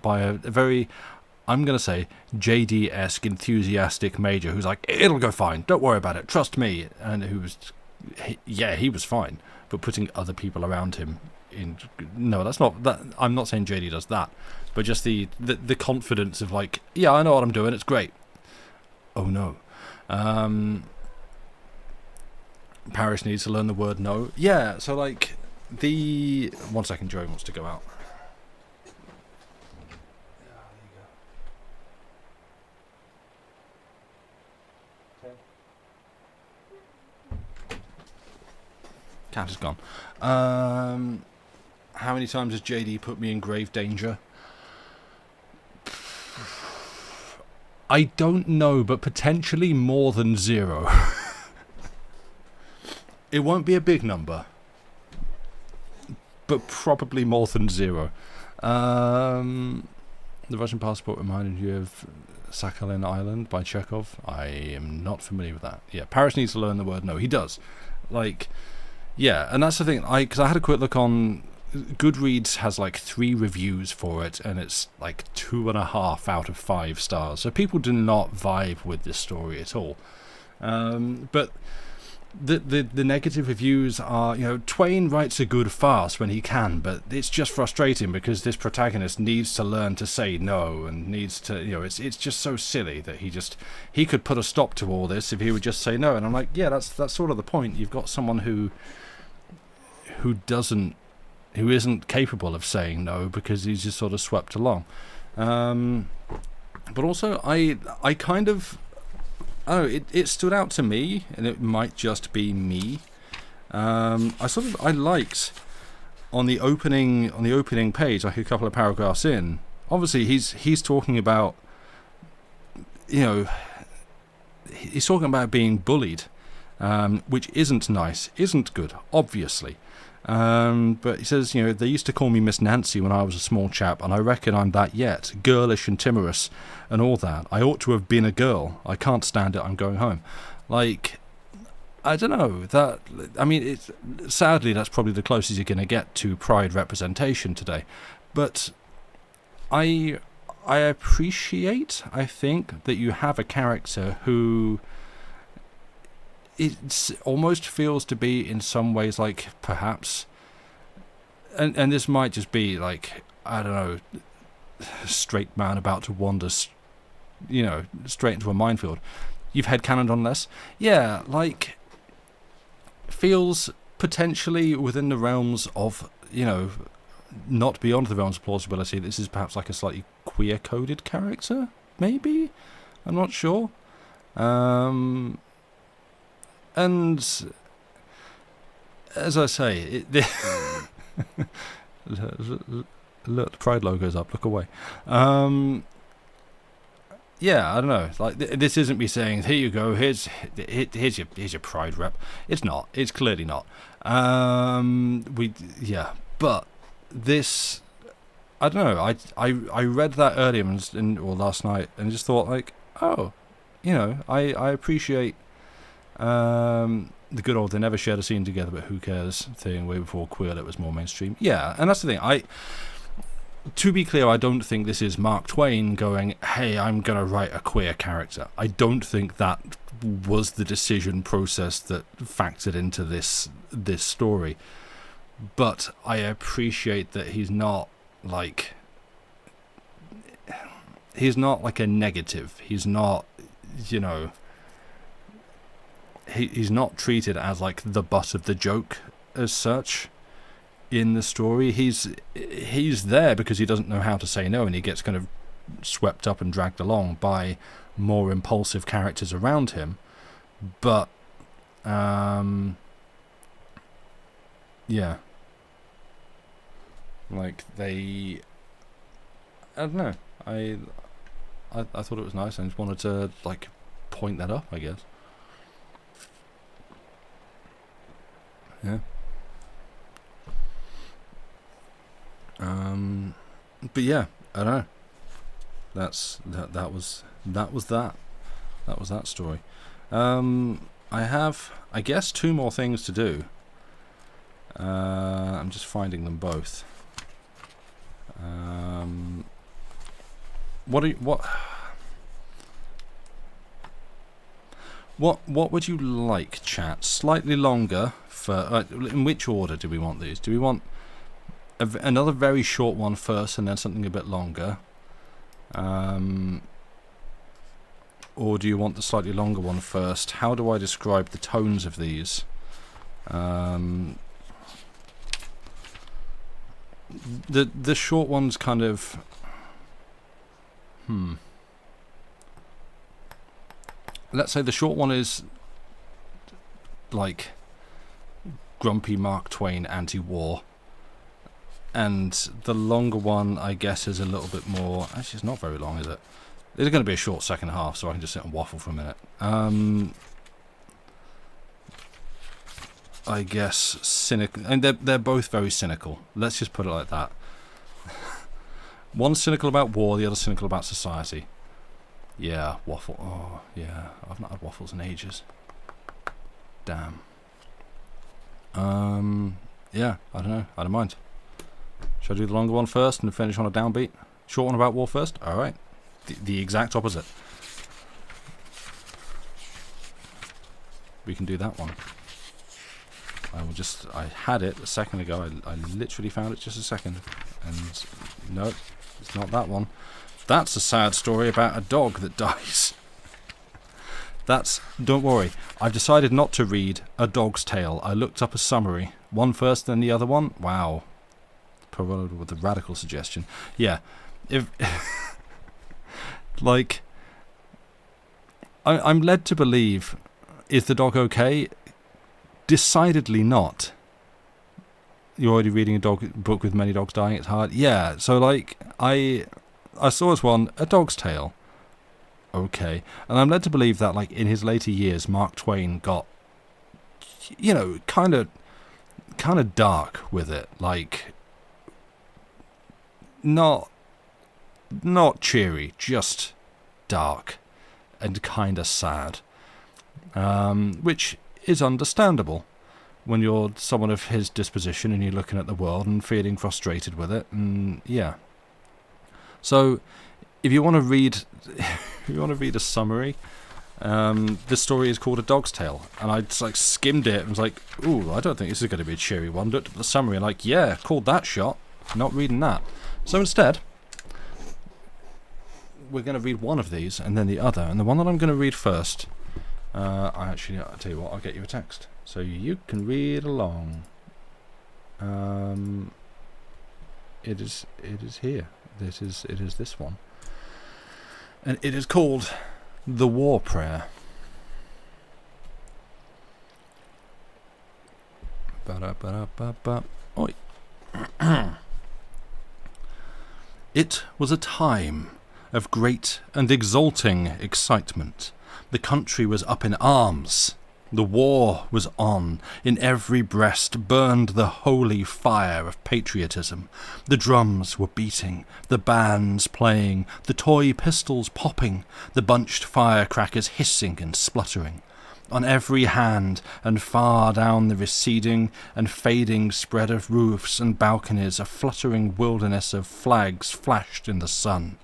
by a very, I'm going to say, JD-esque enthusiastic major who's like, it'll go fine, don't worry about it, trust me. And he was fine, but putting other people around him in... No, that's not... that. I'm not saying JD does that, but just the confidence of like, yeah, I know what I'm doing, it's great. Oh no. Paris needs to learn the word no. Yeah, so like, the... One second, Joey wants to go out. Cat is gone. How many times has JD put me in grave danger? I don't know, but potentially more than 0. It won't be a big number, but probably more than 0. The Russian passport reminded you of Sakhalin Island by Chekhov. I am not familiar with that. Yeah, Paris needs to learn the word no. He does. Like... Yeah, and that's the thing, because I had a quick look on... Goodreads has like 3 reviews for it, and it's like 2.5 out of 5 stars. So people do not vibe with this story at all. But the negative reviews are, you know, Twain writes a good farce when he can, but it's just frustrating because this protagonist needs to learn to say no, and needs to, you know, it's just so silly that he could put a stop to all this if he would just say no. And I'm like, yeah, that's sort of the point. You've got someone who isn't capable of saying no because he's just sort of swept along. But also I kind of, oh, it stood out to me, and it might just be me. I liked on the opening page, like a couple of paragraphs in. Obviously, he's talking about, you know, he's talking about being bullied, which isn't nice, isn't good, obviously. But he says, you know, they used to call me Miss Nancy when I was a small chap, and I reckon I'm that yet, girlish and timorous and all that. I ought to have been a girl. I can't stand it, I'm going home. Like, I don't know, that, I mean, sadly that's probably the closest you're going to get to pride representation today. But I appreciate, I think, that you have a character who... It almost feels to be in some ways like perhaps, and this might just be like, I don't know, straight man about to wander, you know, straight into a minefield. You've headcanoned on this? Yeah, like, feels potentially within the realms of, you know, not beyond the realms of plausibility. This is perhaps like a slightly queer-coded character, maybe? I'm not sure. And as I say, look, the Pride logo's up. Look away. yeah, I don't know. Like this isn't me saying, "Here you go. Here's your pride rep." It's not. It's clearly not. But this, I don't know. I read that earlier or last night and just thought like, oh, I appreciate the good old they never shared a scene together, but who cares thing way before Queerlet was more mainstream. Yeah, and that's the thing. To be clear, I don't think this is Mark Twain going, hey, I'm going to write a queer character. I don't think that was the decision process that factored into this story. But I appreciate that he's not like a negative. He's not, he's not treated as like the butt of the joke as such. In the story, he's there because he doesn't know how to say no, and he gets kind of swept up and dragged along by more impulsive characters around him. But yeah, like I don't know. I thought it was nice. I just wanted to like point that up, I guess. Yeah. But yeah, I don't know. That was that story. I have, I guess, 2 more things to do. I'm just finding them both. What would you like, chat? Slightly longer for. In which order do we want these? Do we want another very short one first, and then something a bit longer? Or do you want the slightly longer one first? How do I describe the tones of these? The short one's kind of let's say the short one is like grumpy Mark Twain anti-war, and the longer one, I guess, is a little bit more. Actually, it's not very long, is it? It's going to be a short second half, so I can just sit and waffle for a minute. I guess cynical, and they're both very cynical. Let's just put it like that. One's cynical about war, the other cynical about society. Yeah, waffle. Oh, yeah. I've not had waffles in ages. Damn. Yeah, I don't know. I don't mind. Should I do the longer one first and finish on a downbeat? Short one about war first? Alright. The exact opposite. We can do that one. I had it a second ago. I literally found it just a second. And no, it's not that one. That's a sad story about a dog that dies. Don't worry. I've decided not to read A Dog's Tale. I looked up a summary. One first, then the other one. Wow. Provided with a radical suggestion. Yeah. If like, I'm led to believe, is the dog okay? Decidedly not. You're already reading a book with many dogs dying. It's hard. Yeah. So like, I saw this one, A Dog's Tale. Okay. And I'm led to believe that like in his later years, Mark Twain got, kind of dark with it. Like, not cheery, just dark and kind of sad, which is understandable when you're someone of his disposition and you're looking at the world and feeling frustrated with it. And yeah, so if you want to read a summary, this story is called A Dog's Tale, and I just like skimmed it and was like, ooh, I don't think this is going to be a cheery one. Looked at the summary and like, yeah, called that shot. Not reading that. So instead, we're going to read one of these and then the other. And the one that I'm going to read first, I'll tell you what, I'll get you a text so you can read along. It is here. It is this one, and it is called The War Prayer. Oi. It was a time of great and exulting excitement. The country was up in arms. The war was on. In every breast burned the holy fire of patriotism. The drums were beating, the bands playing, the toy pistols popping, the bunched firecrackers hissing and spluttering. On every hand, and far down the receding and fading spread of roofs and balconies, a fluttering wilderness of flags flashed in the sun.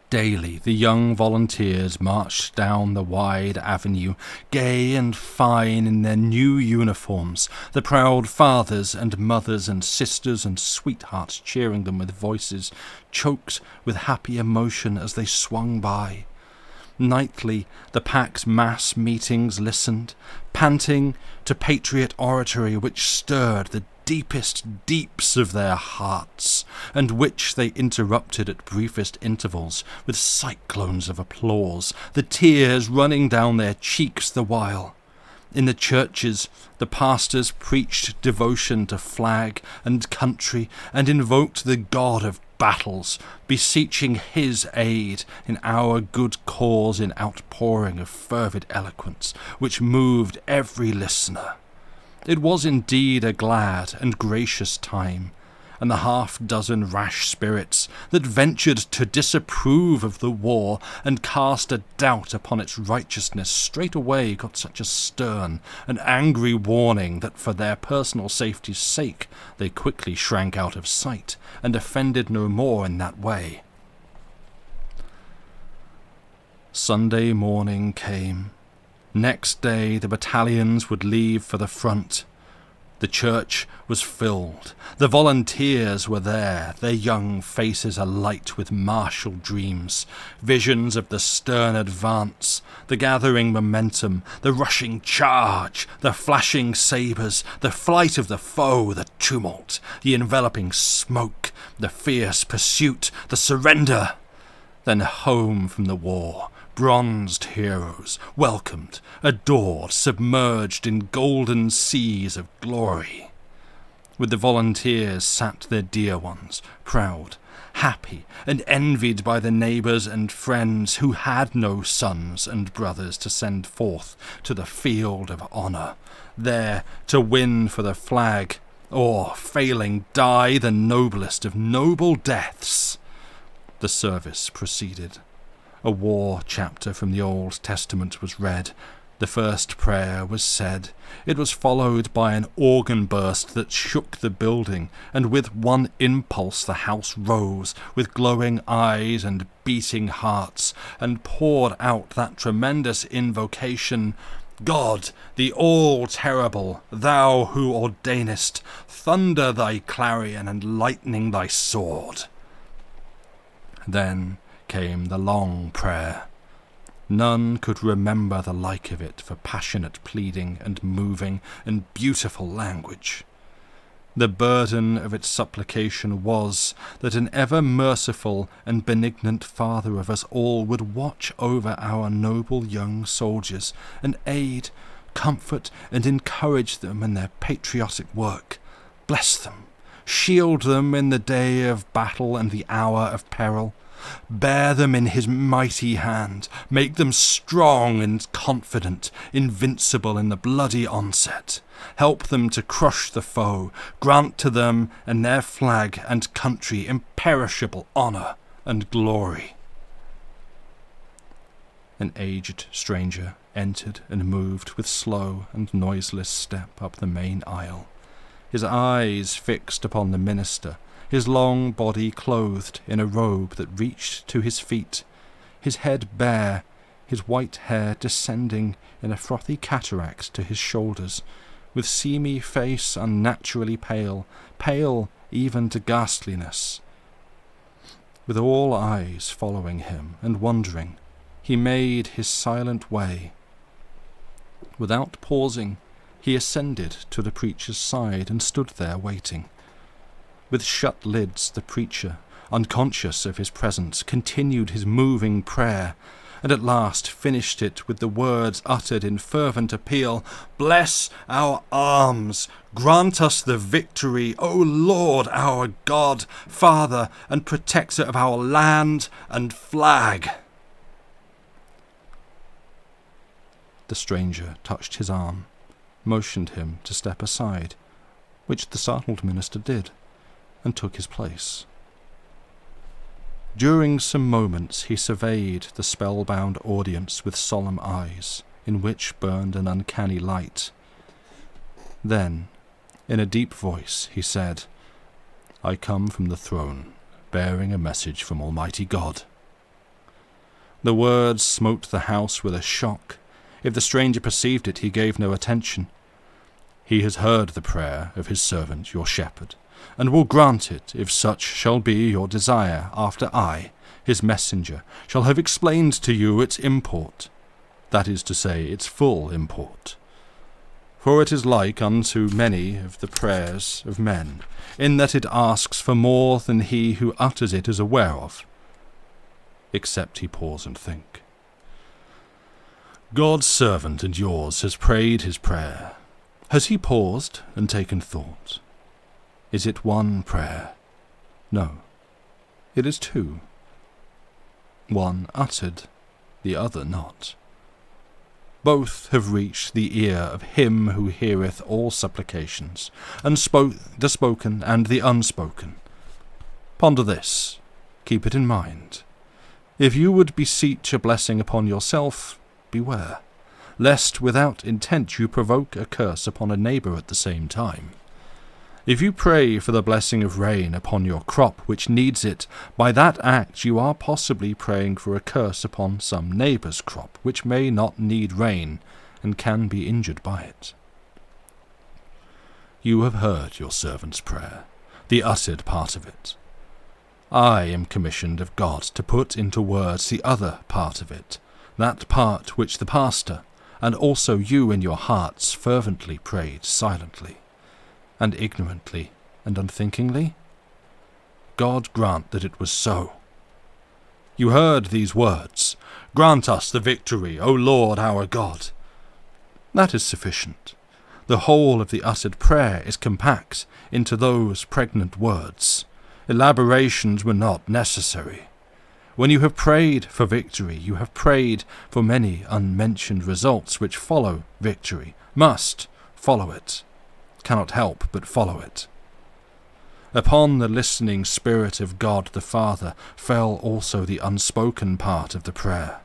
Daily the young volunteers marched down the wide avenue, gay and fine in their new uniforms, the proud fathers and mothers and sisters and sweethearts cheering them with voices choked with happy emotion as they swung by. Nightly the packed mass meetings listened, panting to patriot oratory which stirred the deepest deeps of their hearts, and which they interrupted at briefest intervals with cyclones of applause, the tears running down their cheeks the while. In the churches the pastors preached devotion to flag and country, and invoked the God of battles, beseeching his aid in our good cause in outpouring of fervid eloquence, which moved every listener. It was indeed a glad and gracious time, and the half-dozen rash spirits that ventured to disapprove of the war and cast a doubt upon its righteousness straightway got such a stern and angry warning that for their personal safety's sake they quickly shrank out of sight and offended no more in that way. Sunday morning came. Next day the battalions would leave for the front. The church was filled. The volunteers were there, their young faces alight with martial dreams, visions of the stern advance, the gathering momentum, the rushing charge, the flashing sabres, the flight of the foe, the tumult, the enveloping smoke, the fierce pursuit, the surrender. Then home from the war, bronzed heroes, welcomed, adored, submerged in golden seas of glory. With the volunteers sat their dear ones, proud, happy, and envied by the neighbours and friends who had no sons and brothers to send forth to the field of honour, there to win for the flag, or, failing, die the noblest of noble deaths. The service proceeded. A war chapter from the Old Testament was read. The first prayer was said. It was followed by an organ burst that shook the building, and with one impulse the house rose, with glowing eyes and beating hearts, and poured out that tremendous invocation, God, the all-terrible, thou who ordainest, thunder thy clarion and lightning thy sword. Then came the long prayer. None could remember the like of it for passionate pleading and moving and beautiful language. The burden of its supplication was that an ever-merciful and benignant Father of us all would watch over our noble young soldiers and aid, comfort, and encourage them in their patriotic work, bless them, shield them in the day of battle and the hour of peril, bear them in his mighty hand, make them strong and confident, invincible in the bloody onset, help them to crush the foe, grant to them and their flag and country imperishable honour and glory. An aged stranger entered and moved with slow and noiseless step up the main aisle, his eyes fixed upon the minister, his long body clothed in a robe that reached to his feet, his head bare, his white hair descending in a frothy cataract to his shoulders, with seamy face unnaturally pale, pale even to ghastliness. With all eyes following him and wondering, he made his silent way. Without pausing, he ascended to the preacher's side and stood there waiting. With shut lids the preacher, unconscious of his presence, continued his moving prayer, and at last finished it with the words uttered in fervent appeal, "Bless our arms! Grant us the victory, O Lord our God, Father and Protector of our land and flag!" The stranger touched his arm, motioned him to step aside, which the startled minister did, and took his place. During some moments he surveyed the spellbound audience with solemn eyes, in which burned an uncanny light. Then, in a deep voice, he said, "I come from the throne, bearing a message from Almighty God." The words smote the house with a shock. If the stranger perceived it, he gave no attention. "He has heard the prayer of his servant your shepherd, and will grant it, if such shall be your desire, after I, his messenger, shall have explained to you its import, that is to say, its full import. For it is like unto many of the prayers of men, in that it asks for more than he who utters it is aware of, except he pause and think. God's servant and yours has prayed his prayer. Has he paused and taken thought? Is it one prayer? No, it is two. One uttered, the other not. Both have reached the ear of him who heareth all supplications, and the spoken and the unspoken. Ponder this, keep it in mind. If you would beseech a blessing upon yourself, beware, lest without intent you provoke a curse upon a neighbour at the same time. If you pray for the blessing of rain upon your crop which needs it, by that act you are possibly praying for a curse upon some neighbour's crop which may not need rain and can be injured by it. You have heard your servant's prayer, the uttered part of it. I am commissioned of God to put into words the other part of it, that part which the pastor, and also you in your hearts, fervently prayed silently, and ignorantly, and unthinkingly? God grant that it was so. You heard these words, "Grant us the victory, O Lord our God." That is sufficient. The whole of the uttered prayer is compact into those pregnant words. Elaborations were not necessary. When you have prayed for victory, you have prayed for many unmentioned results which follow victory, must follow it, cannot help but follow it. Upon the listening Spirit of God the Father fell also the unspoken part of the prayer.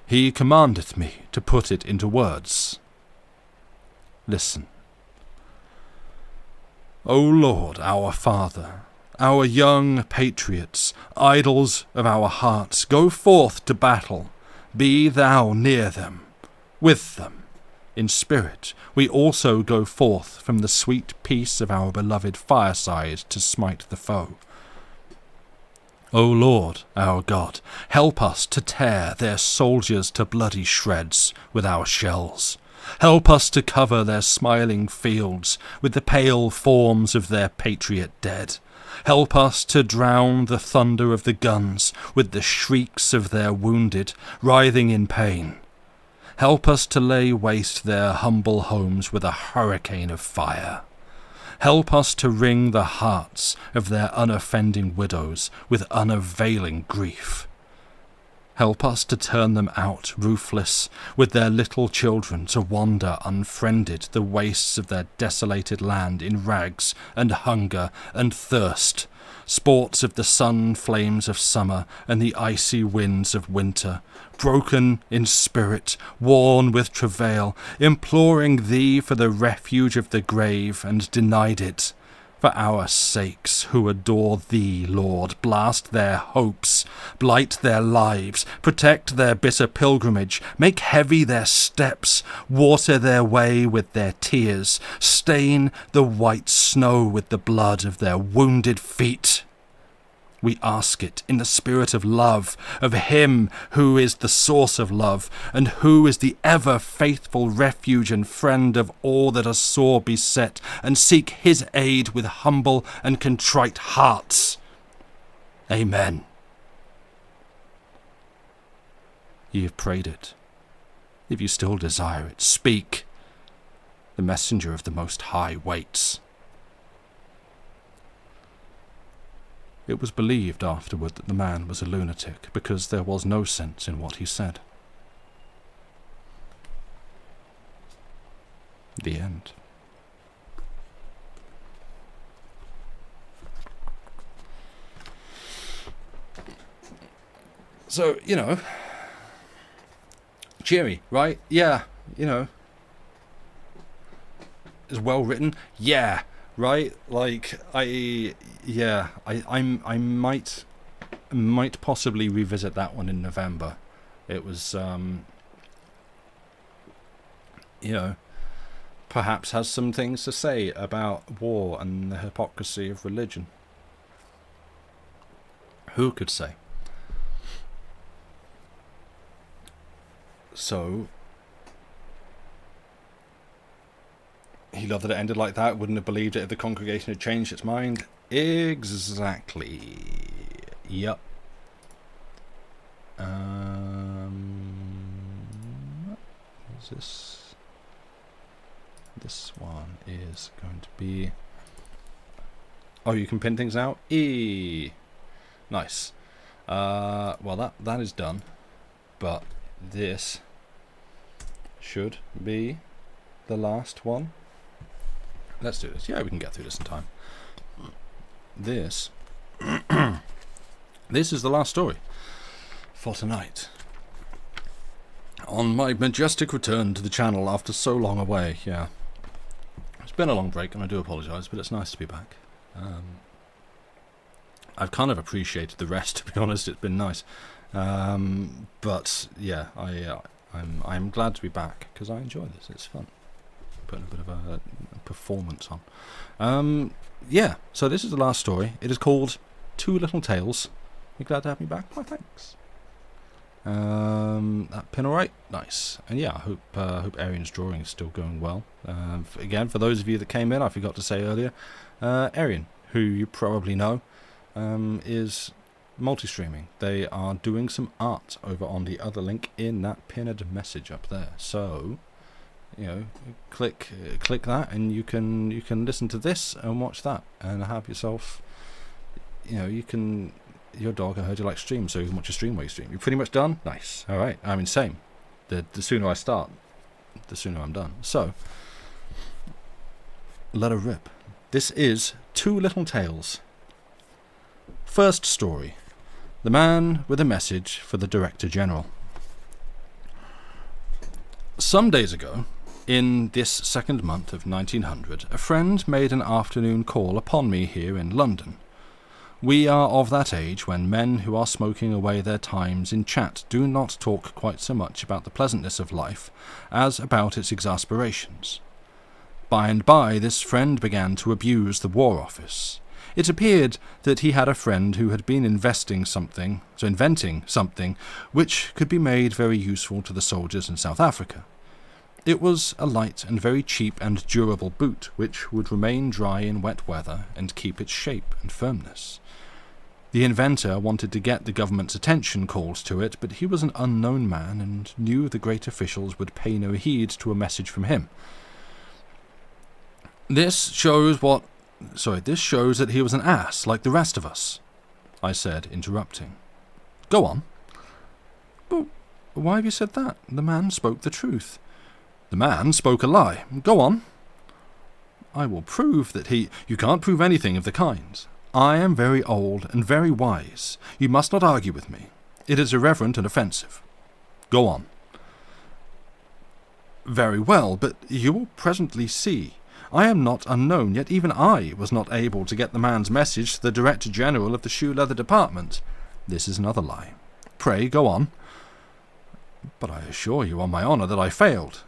He commandeth me to put it into words. Listen. O Lord, our Father, our young patriots, idols of our hearts, go forth to battle. Be thou near them, with them. In spirit, we also go forth from the sweet peace of our beloved fireside to smite the foe. O Lord, our God, help us to tear their soldiers to bloody shreds with our shells. Help us to cover their smiling fields with the pale forms of their patriot dead. Help us to drown the thunder of the guns with the shrieks of their wounded, writhing in pain. Help us to lay waste their humble homes with a hurricane of fire. Help us to wring the hearts of their unoffending widows with unavailing grief. Help us to turn them out roofless, with their little children to wander unfriended the wastes of their desolated land in rags and hunger and thirst, sports of the sun flames of summer and the icy winds of winter, broken in spirit, worn with travail, imploring thee for the refuge of the grave, and denied it. For our sakes who adore thee, Lord, blast their hopes, blight their lives, protect their bitter pilgrimage, make heavy their steps, water their way with their tears, stain the white snow with the blood of their wounded feet. We ask it in the spirit of love, of him who is the source of love, and who is the ever-faithful refuge and friend of all that are sore beset, and seek his aid with humble and contrite hearts. Amen. Ye have prayed it. If you still desire it, speak. The messenger of the Most High waits. It was believed afterward that the man was a lunatic, because there was no sense in what he said. The end. So, cheery, right? Yeah, it's well written. Yeah, right? Like, I might possibly revisit that one in November. It was, perhaps has some things to say about war and the hypocrisy of religion. Who could say? So, he loved that it ended like that. Wouldn't have believed it if the congregation had changed its mind. Exactly. Yep. Is this? This one is going to be... Oh, you can pin things out? Nice. Well, that is done. But this should be the last one. Let's do this. Yeah, we can get through this in time. This is the last story for tonight. On my majestic return to the channel after so long away, yeah. It's been a long break, and I do apologise, but it's nice to be back. I've kind of appreciated the rest, to be honest. It's been nice. But yeah, I'm glad to be back because I enjoy this. It's fun. Putting a bit of a performance on. Yeah, so this is the last story. It is called Two Little Tales. You're glad to have me back? Why, thanks. That pin alright? Nice. And yeah, I hope Arian's drawing is still going well. Again, for those of you that came in, I forgot to say earlier, Arian, who you probably know, is multi-streaming. They are doing some art over on the other link in that pinned message up there. So, click that, and you can listen to this and watch that, and have yourself, your dog, I heard you like stream, so you can watch a stream while you stream. You're pretty much done? Nice. Alright, I mean, same. The sooner I start, the sooner I'm done. So, let her rip. This is Two Little Tales. First story. The Man with a Message for the Director General. Some days ago, in this second month of 1900, a friend made an afternoon call upon me here in London. We are of that age when men who are smoking away their times in chat do not talk quite so much about the pleasantness of life as about its exasperations. By and by, this friend began to abuse the War Office. It appeared that he had a friend who had been inventing something which could be made very useful to the soldiers in South Africa. It was a light and very cheap and durable boot which would remain dry in wet weather and keep its shape and firmness. The inventor wanted to get the government's attention called to it, but he was an unknown man and knew the great officials would pay no heed to a message from him. This shows that he was an ass like the rest of us, I said, interrupting. Go on. But why have you said that? The man spoke the truth. The man spoke a lie. Go on. I will prove that he... You can't prove anything of the kind. I am very old and very wise. You must not argue with me. It is irreverent and offensive. Go on. Very well, but you will presently see. I am not unknown, yet even I was not able to get the man's message to the Director General of the Shoe Leather Department. This is another lie. Pray, go on. But I assure you on my honour that I failed.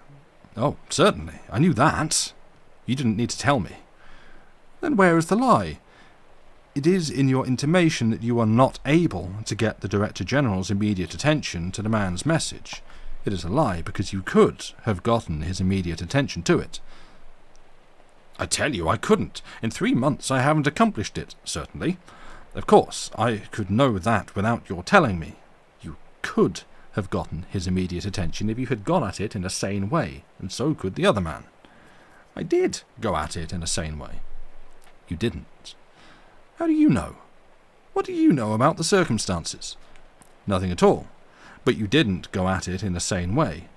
Oh, certainly. I knew that. You didn't need to tell me. Then where is the lie? It is in your intimation that you are not able to get the Director General's immediate attention to the man's message. It is a lie because you could have gotten his immediate attention to it. I tell you, I couldn't. In 3 months I haven't accomplished it, certainly. Of course, I could know that without your telling me. You could have gotten his immediate attention if you had gone at it in a sane way, and so could the other man. I did go at it in a sane way. You didn't. How do you know? What do you know about the circumstances? Nothing at all. But you didn't go at it in a sane way.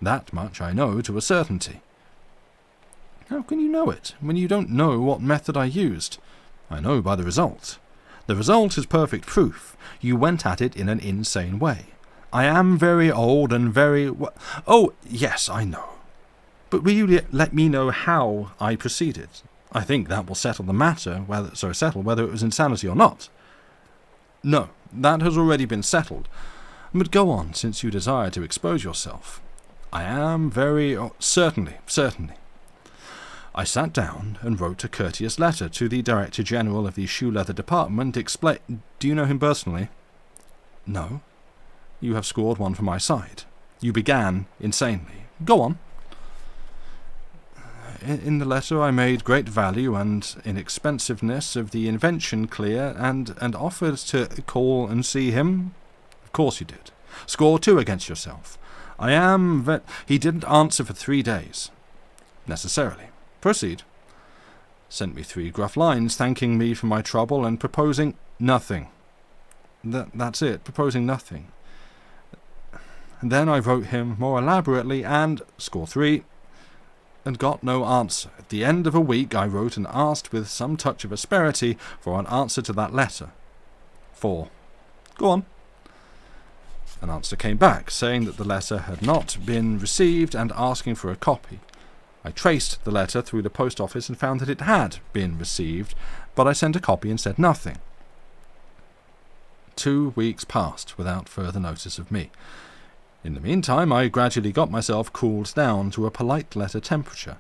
That much I know to a certainty. How can you know it, when you don't know what method I used? I know by the result. The result is perfect proof. You went at it in an insane way. I am very old and very... Oh, yes, I know. But will you let me know how I proceeded? I think that will settle the matter, whether it was insanity or not. No, that has already been settled. But go on, since you desire to expose yourself. I am very... certainly. I sat down and wrote a courteous letter to the Director General of the Shoe Leather Department. Do you know him personally? No. You have scored one for my side. You began insanely. Go on. In the letter I made great value and inexpensiveness of the invention clear and offered to call and see him. Of course you did. Score 2 against yourself. He didn't answer for 3 days. Necessarily. Proceed. Sent me 3 gruff lines thanking me for my trouble and proposing nothing. That's it, proposing nothing. And then I wrote him more elaborately and, score 3, and got no answer. At the end of a week I wrote and asked with some touch of asperity for an answer to that letter. 4. Go on. An answer came back, saying that the letter had not been received and asking for a copy. I traced the letter through the post office and found that it had been received, but I sent a copy and said nothing. 2 weeks passed without further notice of me. In the meantime, I gradually got myself cooled down to a polite letter temperature.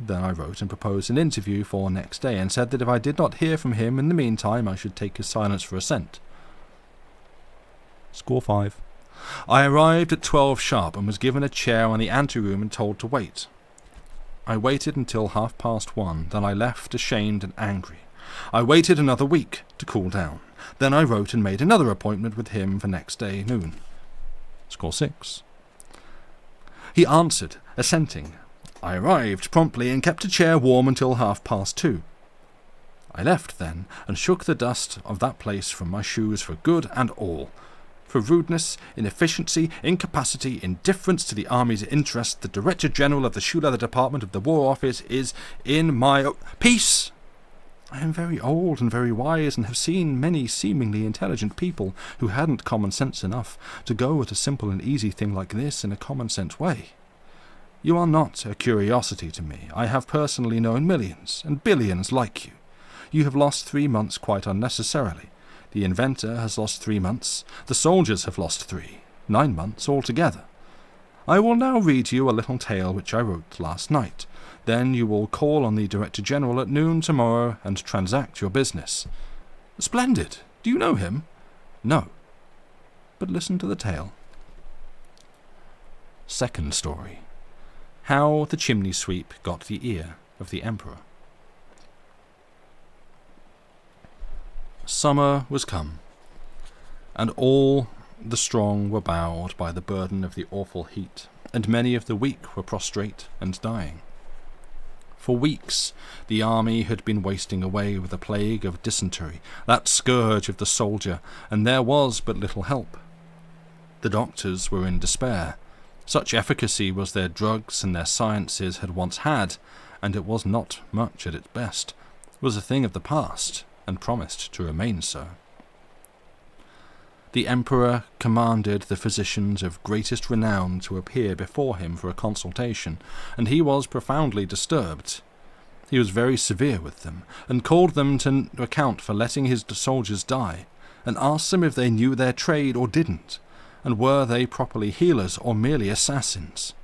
Then I wrote and proposed an interview for next day, and said that if I did not hear from him in the meantime, I should take his silence for assent. Score 5. I arrived at 12 sharp and was given a chair on the anteroom and told to wait. I waited until 1:30, then I left ashamed and angry. I waited another week to cool down. Then I wrote and made another appointment with him for next day noon. Score 6. He answered, assenting. I arrived promptly and kept a chair warm until 2:30. I left then and shook the dust of that place from my shoes for good and all. For rudeness, inefficiency, incapacity, indifference to the Army's interests, the Director General of the Shoe Leather Department of the War Office is in my... Peace! I am very old and very wise, and have seen many seemingly intelligent people who hadn't common sense enough to go at a simple and easy thing like this in a common-sense way. You are not a curiosity to me. I have personally known millions and billions like you. You have lost 3 months quite unnecessarily. The inventor has lost 3 months. The soldiers have lost 3. 9 months altogether. I will now read you a little tale which I wrote last night. Then you will call on the Director General at noon tomorrow and transact your business. Splendid! Do you know him? No. But listen to the tale. Second story. How the chimney sweep got the ear of the Emperor. Summer was come, and all the strong were bowed by the burden of the awful heat, and many of the weak were prostrate and dying. For weeks the army had been wasting away with a plague of dysentery, that scourge of the soldier, and there was but little help. The doctors were in despair. Such efficacy was their drugs and their sciences had once had, and it was not much at its best, was a thing of the past, and promised to remain so. The Emperor commanded the physicians of greatest renown to appear before him for a consultation, and he was profoundly disturbed. He was very severe with them, and called them to account for letting his soldiers die, and asked them if they knew their trade or didn't, and were they properly healers or merely assassins.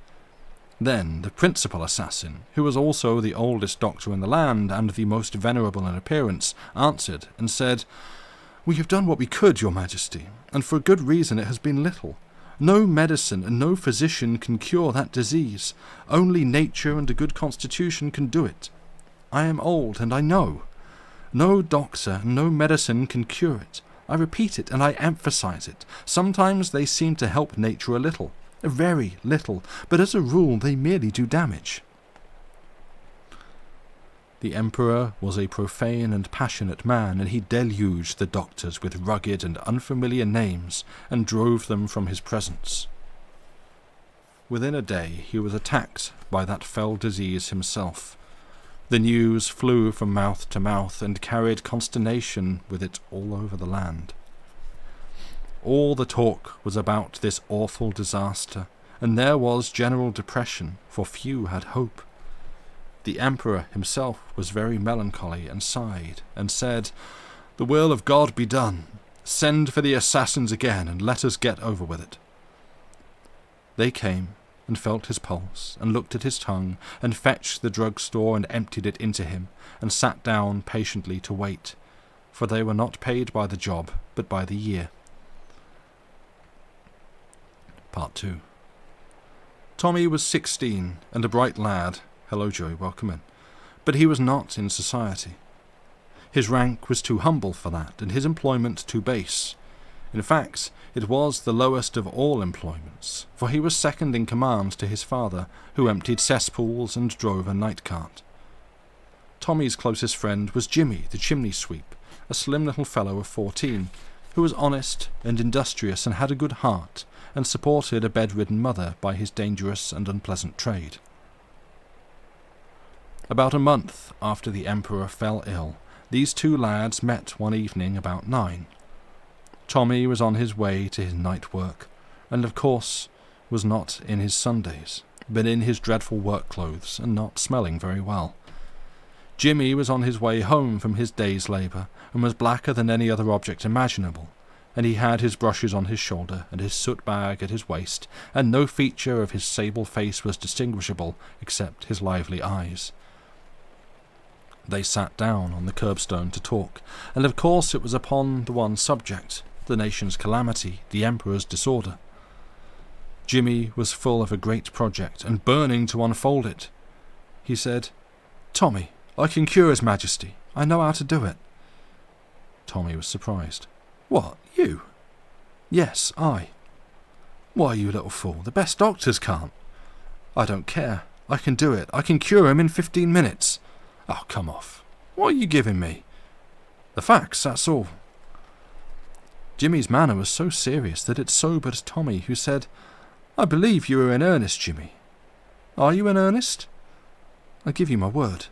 Then the principal assassin, who was also the oldest doctor in the land and the most venerable in appearance, answered and said, We have done what we could, your majesty, and for a good reason it has been little. No medicine and no physician can cure that disease. Only nature and a good constitution can do it. I am old, and I know. No doctor and no medicine can cure it. I repeat it and I emphasize it. Sometimes they seem to help nature a little, a very little, but as a rule they merely do damage. The Emperor was a profane and passionate man, and he deluged the doctors with rugged and unfamiliar names and drove them from his presence. Within a day he was attacked by that fell disease himself. The news flew from mouth to mouth and carried consternation with it all over the land. All the talk was about this awful disaster, and there was general depression, for few had hope. The Emperor himself was very melancholy and sighed, and said, "The will of God be done. Send for the assassins again, and let us get over with it." They came, and felt his pulse, and looked at his tongue, and fetched the drug-store and emptied it into him, and sat down patiently to wait, for they were not paid by the job, but by the year. Part 2. Tommy was 16, and a bright lad. Hello, Joey, welcome in. But he was not in society. His rank was too humble for that, and his employment too base. In fact, it was the lowest of all employments, for he was second in command to his father, who emptied cesspools and drove a night cart. Tommy's closest friend was Jimmy, the chimney sweep, a slim little fellow of 14, who was honest and industrious and had a good heart, and supported a bedridden mother by his dangerous and unpleasant trade. About a month after the Emperor fell ill, these two lads met one evening about 9. Tommy was on his way to his night work, and of course was not in his Sundays, but in his dreadful work clothes, and not smelling very well. Jimmy was on his way home from his day's labour, and was blacker than any other object imaginable, and he had his brushes on his shoulder, and his soot bag at his waist, and no feature of his sable face was distinguishable except his lively eyes. They sat down on the curbstone to talk, and of course it was upon the one subject, the nation's calamity, the Emperor's disorder. Jimmy was full of a great project, and burning to unfold it. He said, "Tommy, I can cure His Majesty. I know how to do it." Tommy was surprised. "What, you?" "Yes, I." "Why, you little fool, the best doctors can't." "I don't care. I can do it. I can cure him in 15 minutes. "Oh, come off. What are you giving me?" "The facts, that's all." Jimmy's manner was so serious that it sobered Tommy, who said, "I believe you are in earnest, Jimmy." "Are you in earnest?" "I give you my word."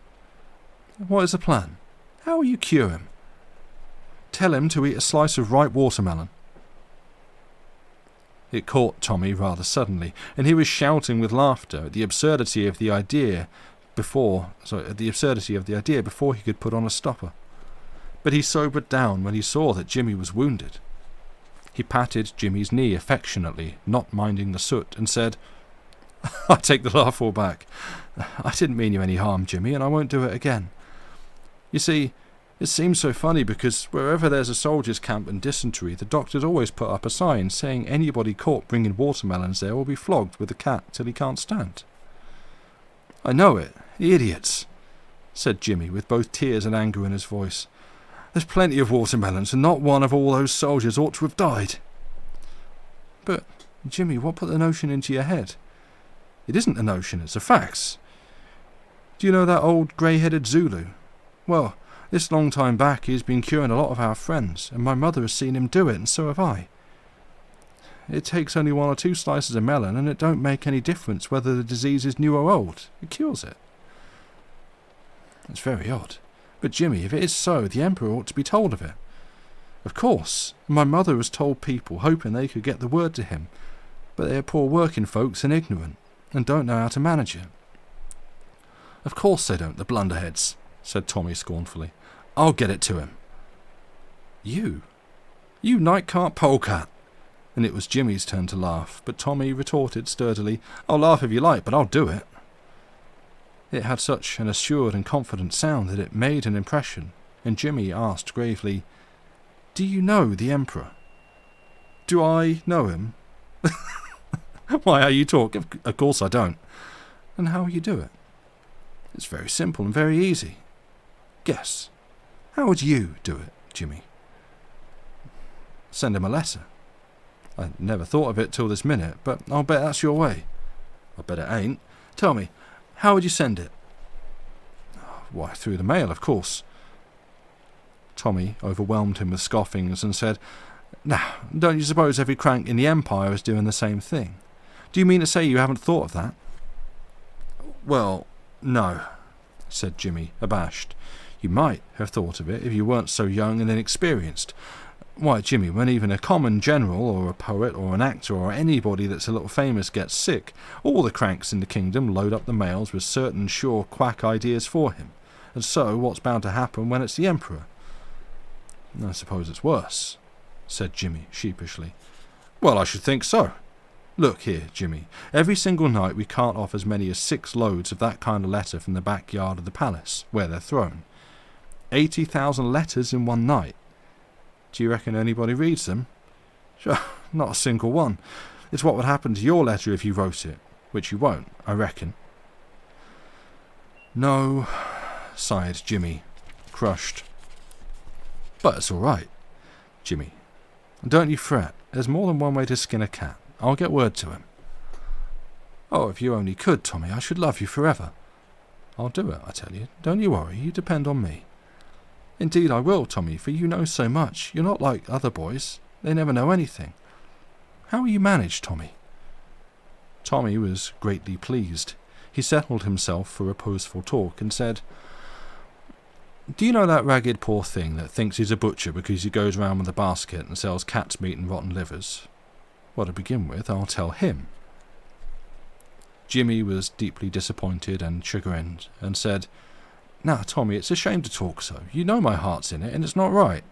"What is the plan? How will you cure him?" "Tell him to eat a slice of ripe watermelon." It caught Tommy rather suddenly, and he was shouting with laughter at the absurdity of the idea before he could put on a stopper. But he sobered down when he saw that Jimmy was wounded. He patted Jimmy's knee affectionately, not minding the soot, and said, "I take the laugh all back. I didn't mean you any harm, Jimmy, and I won't do it again. You see, it seems so funny because wherever there's a soldiers' camp and dysentery, the doctors always put up a sign saying anybody caught bringing watermelons there will be flogged with a cat till he can't stand." "I know it. Idiots," said Jimmy, with both tears and anger in his voice. "There's plenty of watermelons, and not one of all those soldiers ought to have died." "But, Jimmy, what put the notion into your head?" "It isn't a notion, it's a fact. Do you know that old grey-headed Zulu? Well, this long time back he's been curing a lot of our friends, and my mother has seen him do it, and so have I. It takes only 1 or 2 slices of melon, and it don't make any difference whether the disease is new or old. It cures it." "It's very odd. But, Jimmy, if it is so, the Emperor ought to be told of it." "Of course. My mother has told people, hoping they could get the word to him. But they are poor working folks and ignorant, and don't know how to manage it." "Of course they don't, the blunderheads," said Tommy scornfully. "I'll get it to him." "You? You night-cart polecat!" And it was Jimmy's turn to laugh, but Tommy retorted sturdily, "I'll laugh if you like, but I'll do it." It had such an assured and confident sound that it made an impression, and Jimmy asked gravely, "Do you know the Emperor?" "Do I know him?" "Why, how you talk. Of course I don't." "And how will you do it?" "It's very simple and very easy." "Guess. How would you do it, Jimmy?" Send him a letter. I never thought of it till this minute, but I'll bet that's your way. I bet it ain't. Tell me, how would you send it? Why, through the mail, of course. Tommy overwhelmed him with scoffings and said, "Now, don't you suppose every crank in the Empire is doing the same thing? Do you mean to say you haven't thought of that?" "Well, no," said Jimmy, abashed. "You might have thought of it if you weren't so young and inexperienced. Why, Jimmy, when even a common general or a poet or an actor or anybody that's a little famous gets sick, all the cranks in the kingdom load up the mails with certain sure quack ideas for him. And so what's bound to happen when it's the Emperor?" "I suppose it's worse," said Jimmy sheepishly. "Well, I should think so. Look here, Jimmy, every single night we cart off as many as 6 loads of that kind of letter from the backyard of the palace, where they're thrown. 80,000 letters in one night. Do you reckon anybody reads them? Sure, not a single one. It's what would happen to your letter if you wrote it, which you won't, I reckon." "No," sighed Jimmy, crushed. "But it's all right, Jimmy. Don't you fret. There's more than one way to skin a cat. I'll get word to him." "Oh, if you only could, Tommy, I should love you forever." "I'll do it, I tell you. Don't you worry. You depend on me." "Indeed I will, Tommy, for you know so much. You're not like other boys. They never know anything. How will you manage, Tommy?" Tommy was greatly pleased. He settled himself for reposeful talk and said, "Do you know that ragged poor thing that thinks he's a butcher because he goes round with a basket and sells cat's meat and rotten livers? Well, to begin with, I'll tell him." Jimmy was deeply disappointed and chagrined, and said, "Now, Tommy, it's a shame to talk so. You know my heart's in it, and it's not right."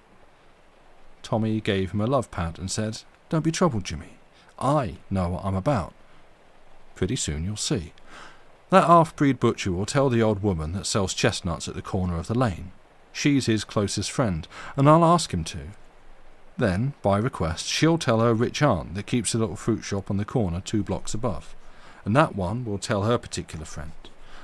Tommy gave him a love pat and said, "Don't be troubled, Jimmy. I know what I'm about. Pretty soon you'll see. That half-breed butcher will tell the old woman that sells chestnuts at the corner of the lane. She's his closest friend, and I'll ask him to. Then, by request, she'll tell her rich aunt that keeps a little fruit shop on the corner 2 blocks above, and that one will tell her particular friend,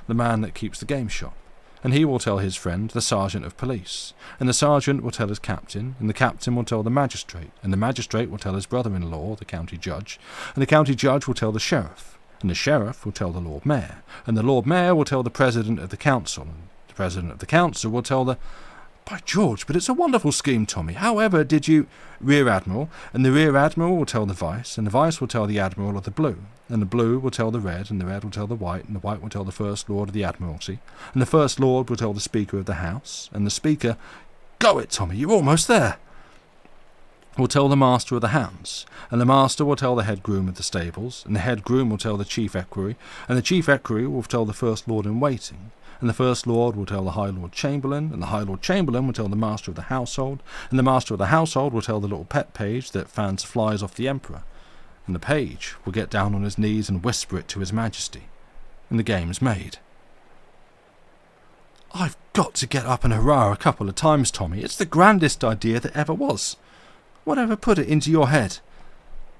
the man that keeps the game shop, and he will tell his friend, the sergeant of police, and the sergeant will tell his captain, and the captain will tell the magistrate, and the magistrate will tell his brother-in-law, the county judge, and the county judge will tell the sheriff, and the sheriff will tell the Lord Mayor, and the Lord Mayor will tell the president of the council, and the president of the council will tell the—" "By George, but it's a wonderful scheme, Tommy. However did you—" "Rear Admiral, and the Rear Admiral will tell the Vice, and the Vice will tell the Admiral of the Blue, and the Blue will tell the Red, and the Red will tell the White, and the White will tell the First Lord of the Admiralty, and the First Lord will tell the Speaker of the House, and the Speaker—" "Go it, Tommy, you're almost there!" "Will tell the Master of the Hounds, and the Master will tell the Head Groom of the Stables, and the Head Groom will tell the Chief Equerry, and the Chief Equerry will tell the First Lord in Waiting, and the First Lord will tell the High Lord Chamberlain, and the High Lord Chamberlain will tell the Master of the Household, and the Master of the Household will tell the little pet page that fans flies off the Emperor, and the page will get down on his knees and whisper it to His Majesty, and the game's made." "I've got to get up and hurrah a couple of times, Tommy. It's the grandest idea that ever was. Whatever put it into your head?"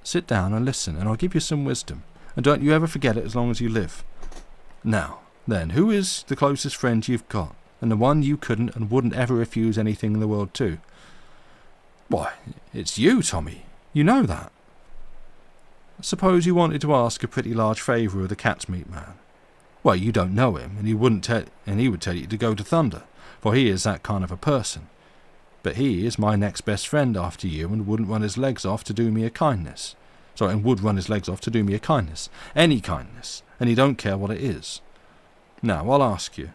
"Sit down and listen, and I'll give you some wisdom, and don't you ever forget it as long as you live. Now, then, who is the closest friend you've got, and the one you couldn't and wouldn't ever refuse anything in the world to?" "Why, it's you, Tommy. You know that." "Suppose you wanted to ask a pretty large favour of the cat's meat man. Well, you don't know him, and he would tell you to go to thunder, for he is that kind of a person. But he is my next best friend after you, and wouldn't run his legs off to do me a kindness. And would run his legs off to do me a kindness. Any kindness, and he don't care what it is. Now, I'll ask you,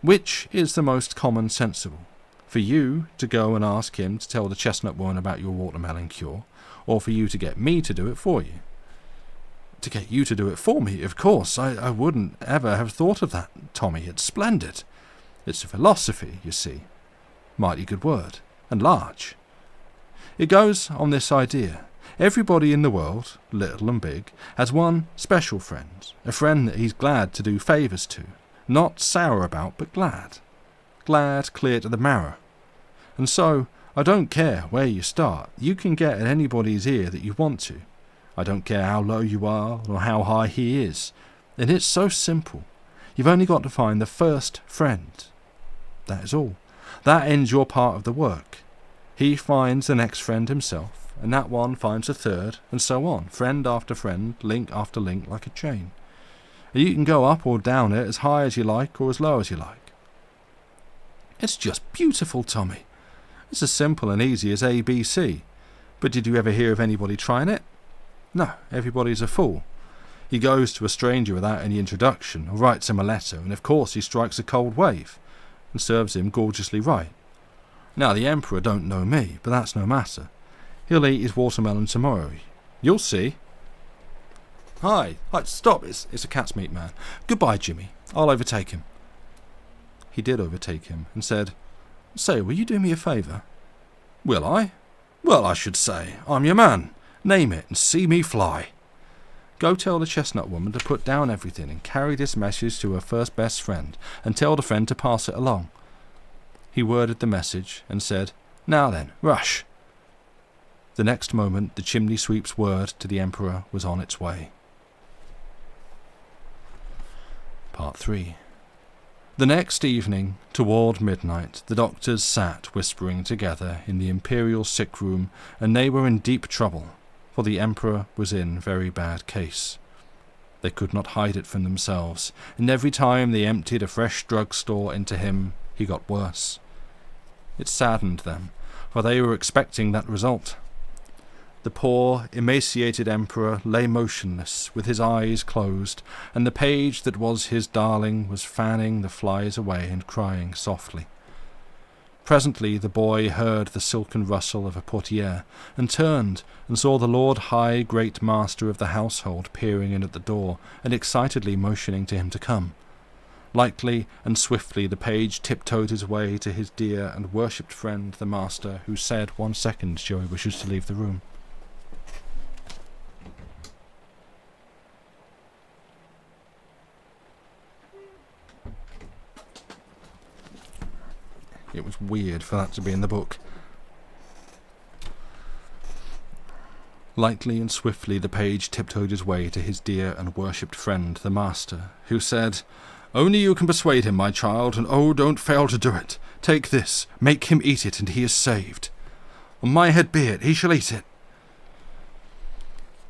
which is the most common sensible? For you to go and ask him to tell the chestnut woman about your watermelon cure, or for you to get me to do it for you?" "To get you to do it for me, of course. I wouldn't ever have thought of that, Tommy. It's splendid. It's a philosophy, you see. Mighty good word, and large. It goes on this idea. Everybody in the world, little and big, has one special friend, a friend that he's glad to do favours to, not sour about, but glad. Glad clear to the marrow. And so, I don't care where you start, you can get at anybody's ear that you want to. I don't care how low you are, or how high he is. And it's so simple. You've only got to find the first friend. That is all. That ends your part of the work. He finds the next friend himself, and that one finds a third, and so on, friend after friend, link after link, like a chain. And you can go up or down it as high as you like or as low as you like. It's just beautiful, Tommy. It's as simple and easy as ABC. But did you ever hear of anybody trying it? No, everybody's a fool. He goes to a stranger without any introduction, or writes him a letter, and of course he strikes a cold wave, and serves him gorgeously right. Now, the Emperor don't know me, but that's no matter. He'll eat his watermelon tomorrow. You'll see. Hi, stop, it's a cat's meat man. Goodbye, Jimmy. I'll overtake him. He did overtake him, and said, Say, will you do me a favour? Will I? Well, I should say. I'm your man. Name it, and see me fly. Go tell the chestnut woman to put down everything and carry this message to her first best friend, and tell the friend to pass it along. He worded the message and said, Now then, rush. The next moment the chimney sweep's word to the Emperor was on its way. Part 3. The next evening, toward midnight, the doctors sat whispering together in the imperial sick room, and they were in deep trouble, for the Emperor was in very bad case. They could not hide it from themselves, and every time they emptied a fresh drugstore into him, he got worse. It saddened them, for they were expecting that result. The poor, emaciated Emperor lay motionless, with his eyes closed, and the page that was his darling was fanning the flies away and crying softly. Presently the boy heard the silken rustle of a portiere, and turned and saw the Lord High Great Master of the household peering in at the door, and excitedly motioning to him to come. Lightly and swiftly the page tiptoed his way to his dear and worshipped friend the master, who said, 1 second, Joey wishes to leave the room. It was weird for that to be in the book. Lightly and swiftly the page tiptoed his way to his dear and worshipped friend, the master, who said, Only you can persuade him, my child, and oh, don't fail to do it. Take this, make him eat it, and he is saved. On my head be it, he shall eat it.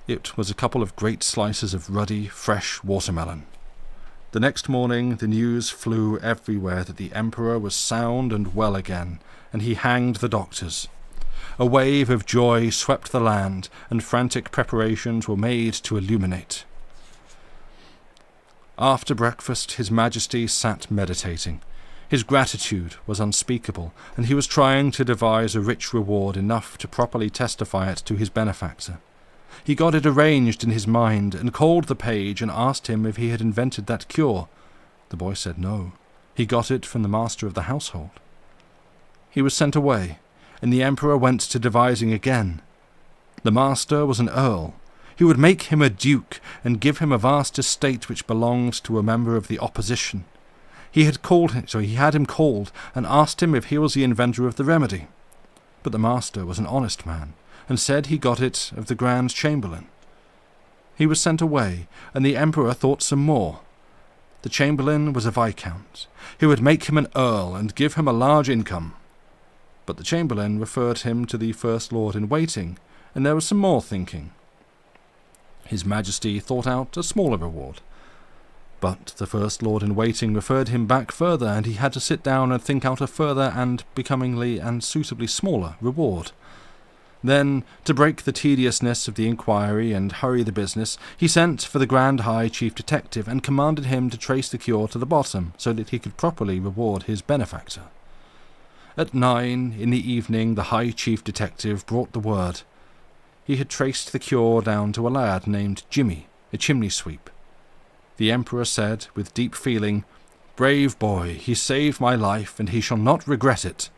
It was a couple of great slices of ruddy, fresh watermelon. The next morning the news flew everywhere that the Emperor was sound and well again, and he hanged the doctors. A wave of joy swept the land, and frantic preparations were made to illuminate. After breakfast his Majesty sat meditating. His gratitude was unspeakable, and he was trying to devise a rich reward enough to properly testify it to his benefactor. He got it arranged in his mind, and called the page and asked him if he had invented that cure. The boy said no. He got it from the master of the household. He was sent away, and the Emperor went to devising again. The master was an earl. He would make him a duke, and give him a vast estate which belonged to a member of the opposition. He had him called, and asked him if he was the inventor of the remedy. But the master was an honest man, and said he got it of the Grand Chamberlain. He was sent away, and the Emperor thought some more. The Chamberlain was a viscount, who would make him an earl and give him a large income. But the Chamberlain referred him to the First Lord in Waiting, and there was some more thinking. His Majesty thought out a smaller reward. But the First Lord in Waiting referred him back further, and he had to sit down and think out a further and becomingly and suitably smaller reward. Then, to break the tediousness of the inquiry and hurry the business, he sent for the Grand High Chief Detective and commanded him to trace the cure to the bottom, so that he could properly reward his benefactor. At 9 in the evening the High Chief Detective brought the word. He had traced the cure down to a lad named Jimmy, a chimney sweep. The Emperor said, with deep feeling, "Brave boy, he saved my life, and he shall not regret it,"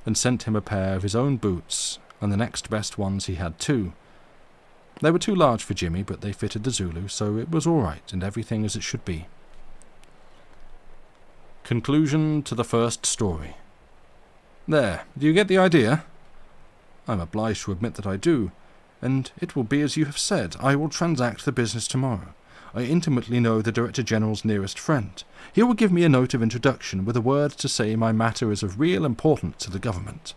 and sent him a pair of his own boots, and the next best ones he had too. They were too large for Jimmy, but they fitted the Zulu, so it was all right, and everything as it should be. Conclusion to the first story. There, do you get the idea? I'm obliged to admit that I do, and it will be as you have said. I will transact the business tomorrow. I intimately know the Director General's nearest friend. He will give me a note of introduction with a word to say my matter is of real importance to the government.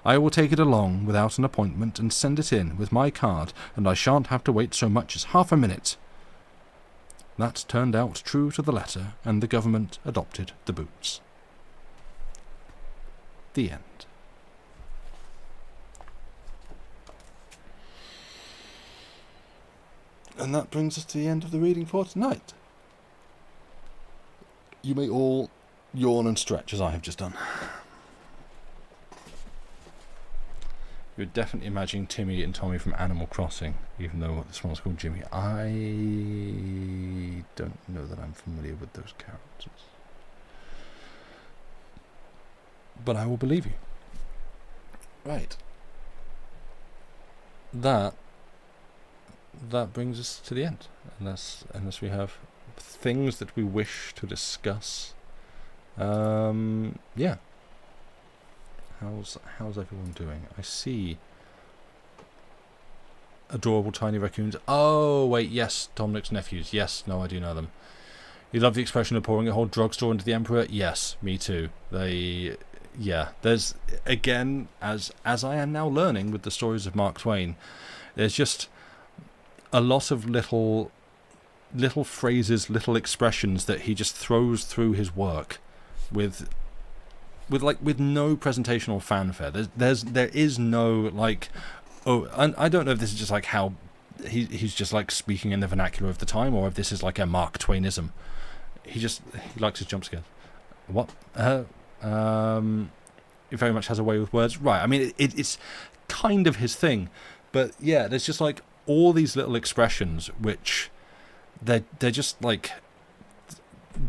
I will take it along without an appointment and send it in with my card, and I shan't have to wait so much as half a minute. That turned out true to the letter, and the government adopted the boots. The end. And that brings us to the end of the reading for tonight. You may all yawn and stretch as I have just done. You're definitely imagining Timmy and Tommy from Animal Crossing, even though this one's called Jimmy. I don't know that I'm familiar with those characters. But I will believe you. Right. That brings us to the end. Unless we have things that we wish to discuss. Yeah. How's everyone doing? I see adorable tiny raccoons. Oh, wait, yes, Dominic's nephews. Yes, no, I do know them. You love the expression of pouring a whole drugstore into the Emperor? Yes, me too. There's, again, as I am now learning with the stories of Mark Twain, there's just a lot of little phrases, little expressions that he just throws through his work with no presentation or fanfare. There is no and I don't know if this is just like how he's just like speaking in the vernacular of the time, or if this is like a Mark Twainism. He likes his jump scares. What? He very much has a way with words. Right. I mean, it's kind of his thing, but yeah, there's just like all these little expressions which they're just like.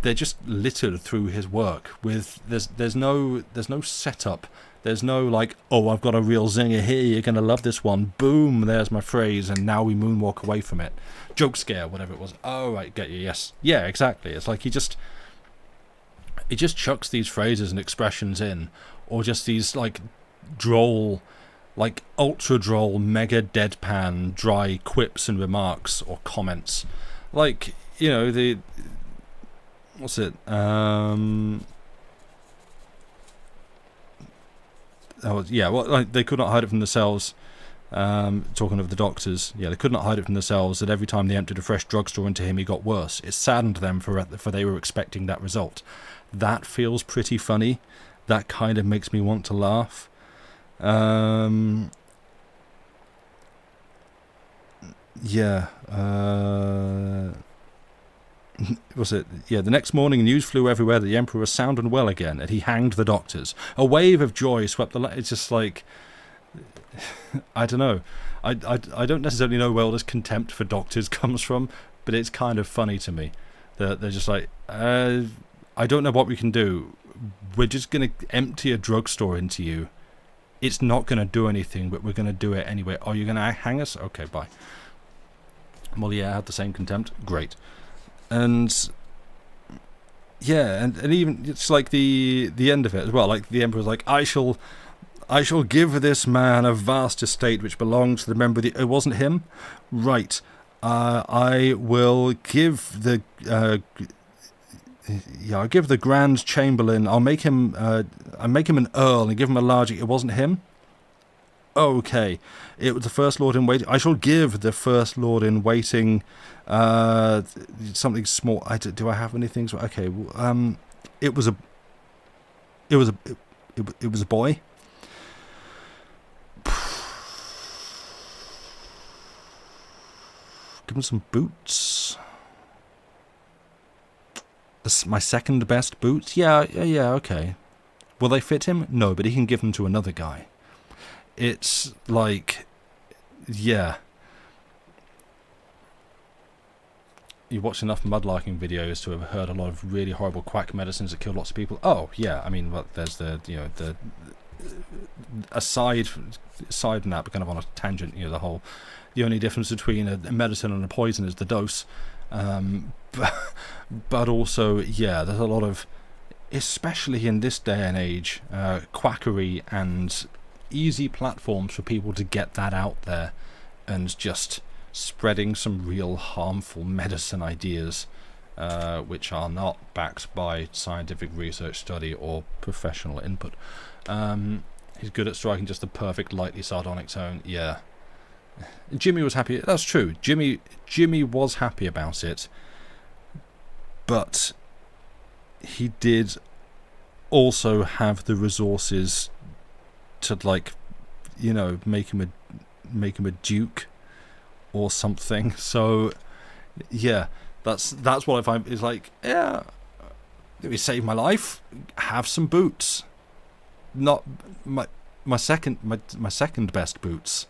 They're just littered through his work with there's no setup, there's no like, oh, I've got a real zinger here, you're gonna love this one, boom, there's my phrase, and now we moonwalk away from it, joke scare, whatever it was. Oh, right, get you. Yes, yeah, exactly. It's like he just chucks these phrases and expressions in, or just these like droll, like ultra droll, mega deadpan, dry quips and remarks or comments, like, you know, the what's it? They could not hide it from themselves. Talking of the doctors, they could not hide it from themselves that every time they emptied a fresh drugstore into him, he got worse. It saddened them for they were expecting that result. That feels pretty funny. That kind of makes me want to laugh. Was it? Yeah, the next morning news flew everywhere that the Emperor was sound and well again, and he hanged the doctors. A wave of joy swept the land. It's just like, I don't know. I don't necessarily know where all this contempt for doctors comes from, but it's kind of funny to me that they're just like, I don't know what we can do. We're just going to empty a drugstore into you. It's not going to do anything, but we're going to do it anyway. Oh, you're going to hang us? Okay, bye. Molière had the same contempt. Great. And yeah, and even it's like the end of it as well. Like the Emperor's like, I shall give this man a vast estate which belongs to the member of the. It wasn't him, right? I will give the. I'll give the Grand Chamberlain. I'll make him an earl and give him a large. It wasn't him. Okay, it was the First Lord in Waiting. I shall give the First Lord in Waiting something small. Do I have anything? Okay, it was a boy. Give him some boots. My second best boots. Yeah. Okay. Will they fit him? No, but he can give them to another guy. It's like, yeah. You watch enough mudlarking videos to have heard a lot of really horrible quack medicines that kill lots of people. Oh, yeah. I mean, there's the aside from that, but kind of on a tangent. The only difference between a medicine and a poison is the dose. But also, yeah, there's a lot of, especially in this day and age, quackery and easy platforms for people to get that out there and just spreading some real harmful medicine ideas which are not backed by scientific research study or professional input. He's good at striking just the perfect, lightly sardonic tone. Yeah. Jimmy was happy. That's true. Jimmy was happy about it. But he did also have the resources to, like, you know, make him a duke or something. So yeah, that's what I find is like, yeah, it saved my life. Have some boots. Not my second best boots.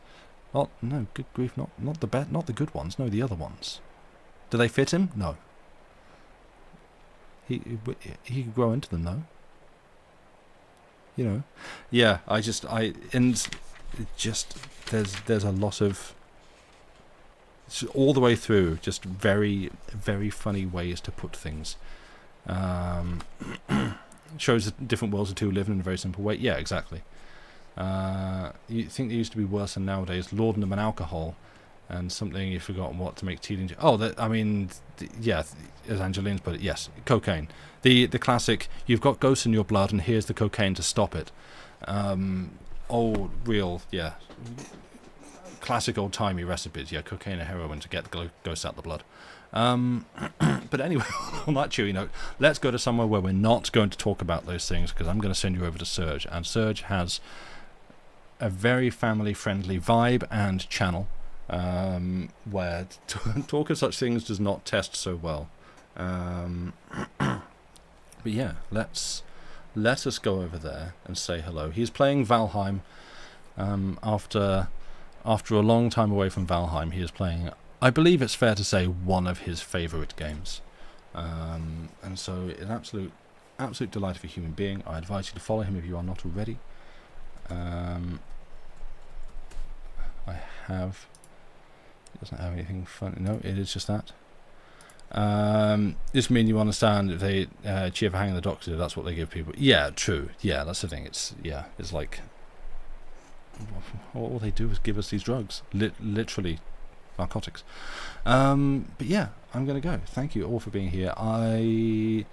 No, good grief, not the good ones. No, the other ones. Do they fit him? No. He could grow into them though. You know, yeah. There's a lot of, all the way through, just very, very funny ways to put things. Shows that different worlds of two live in a very simple way. Yeah, exactly. You think they used to be worse than nowadays. Laudanum and alcohol, and something you've forgotten what to make teenagers. Yeah, as Angeline's put it, yes, cocaine. The classic. You've got ghosts in your blood, and here's the cocaine to stop it. Yeah. Classic old-timey recipes. Yeah, cocaine and heroin to get the ghosts out of the blood. But anyway, on that cheery note, let's go to somewhere where we're not going to talk about those things, because I'm going to send you over to Serge, and Serge has a very family-friendly vibe and channel, where talk of such things does not test so well. But yeah, let us go over there and say hello. He's playing Valheim. After a long time away from Valheim, he is playing, I believe it's fair to say, one of his favourite games. And so an absolute delight of a human being. I advise you to follow him if you are not already. It doesn't have anything fun. No, it is just that. This means you understand if they cheer for hanging the doctor, that's what they give people. Yeah, true. Yeah, that's the thing. It's like, all they do is give us these drugs, literally narcotics. But yeah, I'm gonna go. Thank you all for being here. I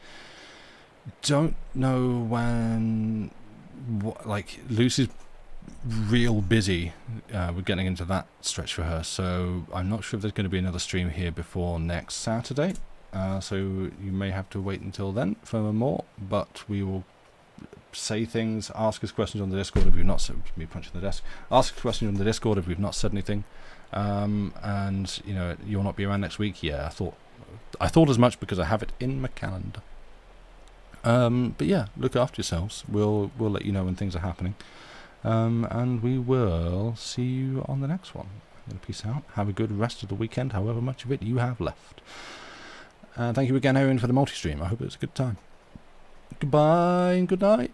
don't know when, Lucy's real busy. We're getting into that stretch for her, so I'm not sure if there's going to be another stream here before next Saturday. So you may have to wait until then for more, but we will say things, ask us questions on the Discord if we've not said, me punching the desk, ask us questions on the Discord if we've not said anything. And you know, you'll not be around next week. Yeah, I thought as much because I have it in my calendar. But yeah, look after yourselves. We'll let you know when things are happening. And we will see you on the next one. I'm going to peace out. Have a good rest of the weekend, however much of it you have left. Thank you again, Erin, for the multi-stream. I hope it was a good time. Goodbye and good night.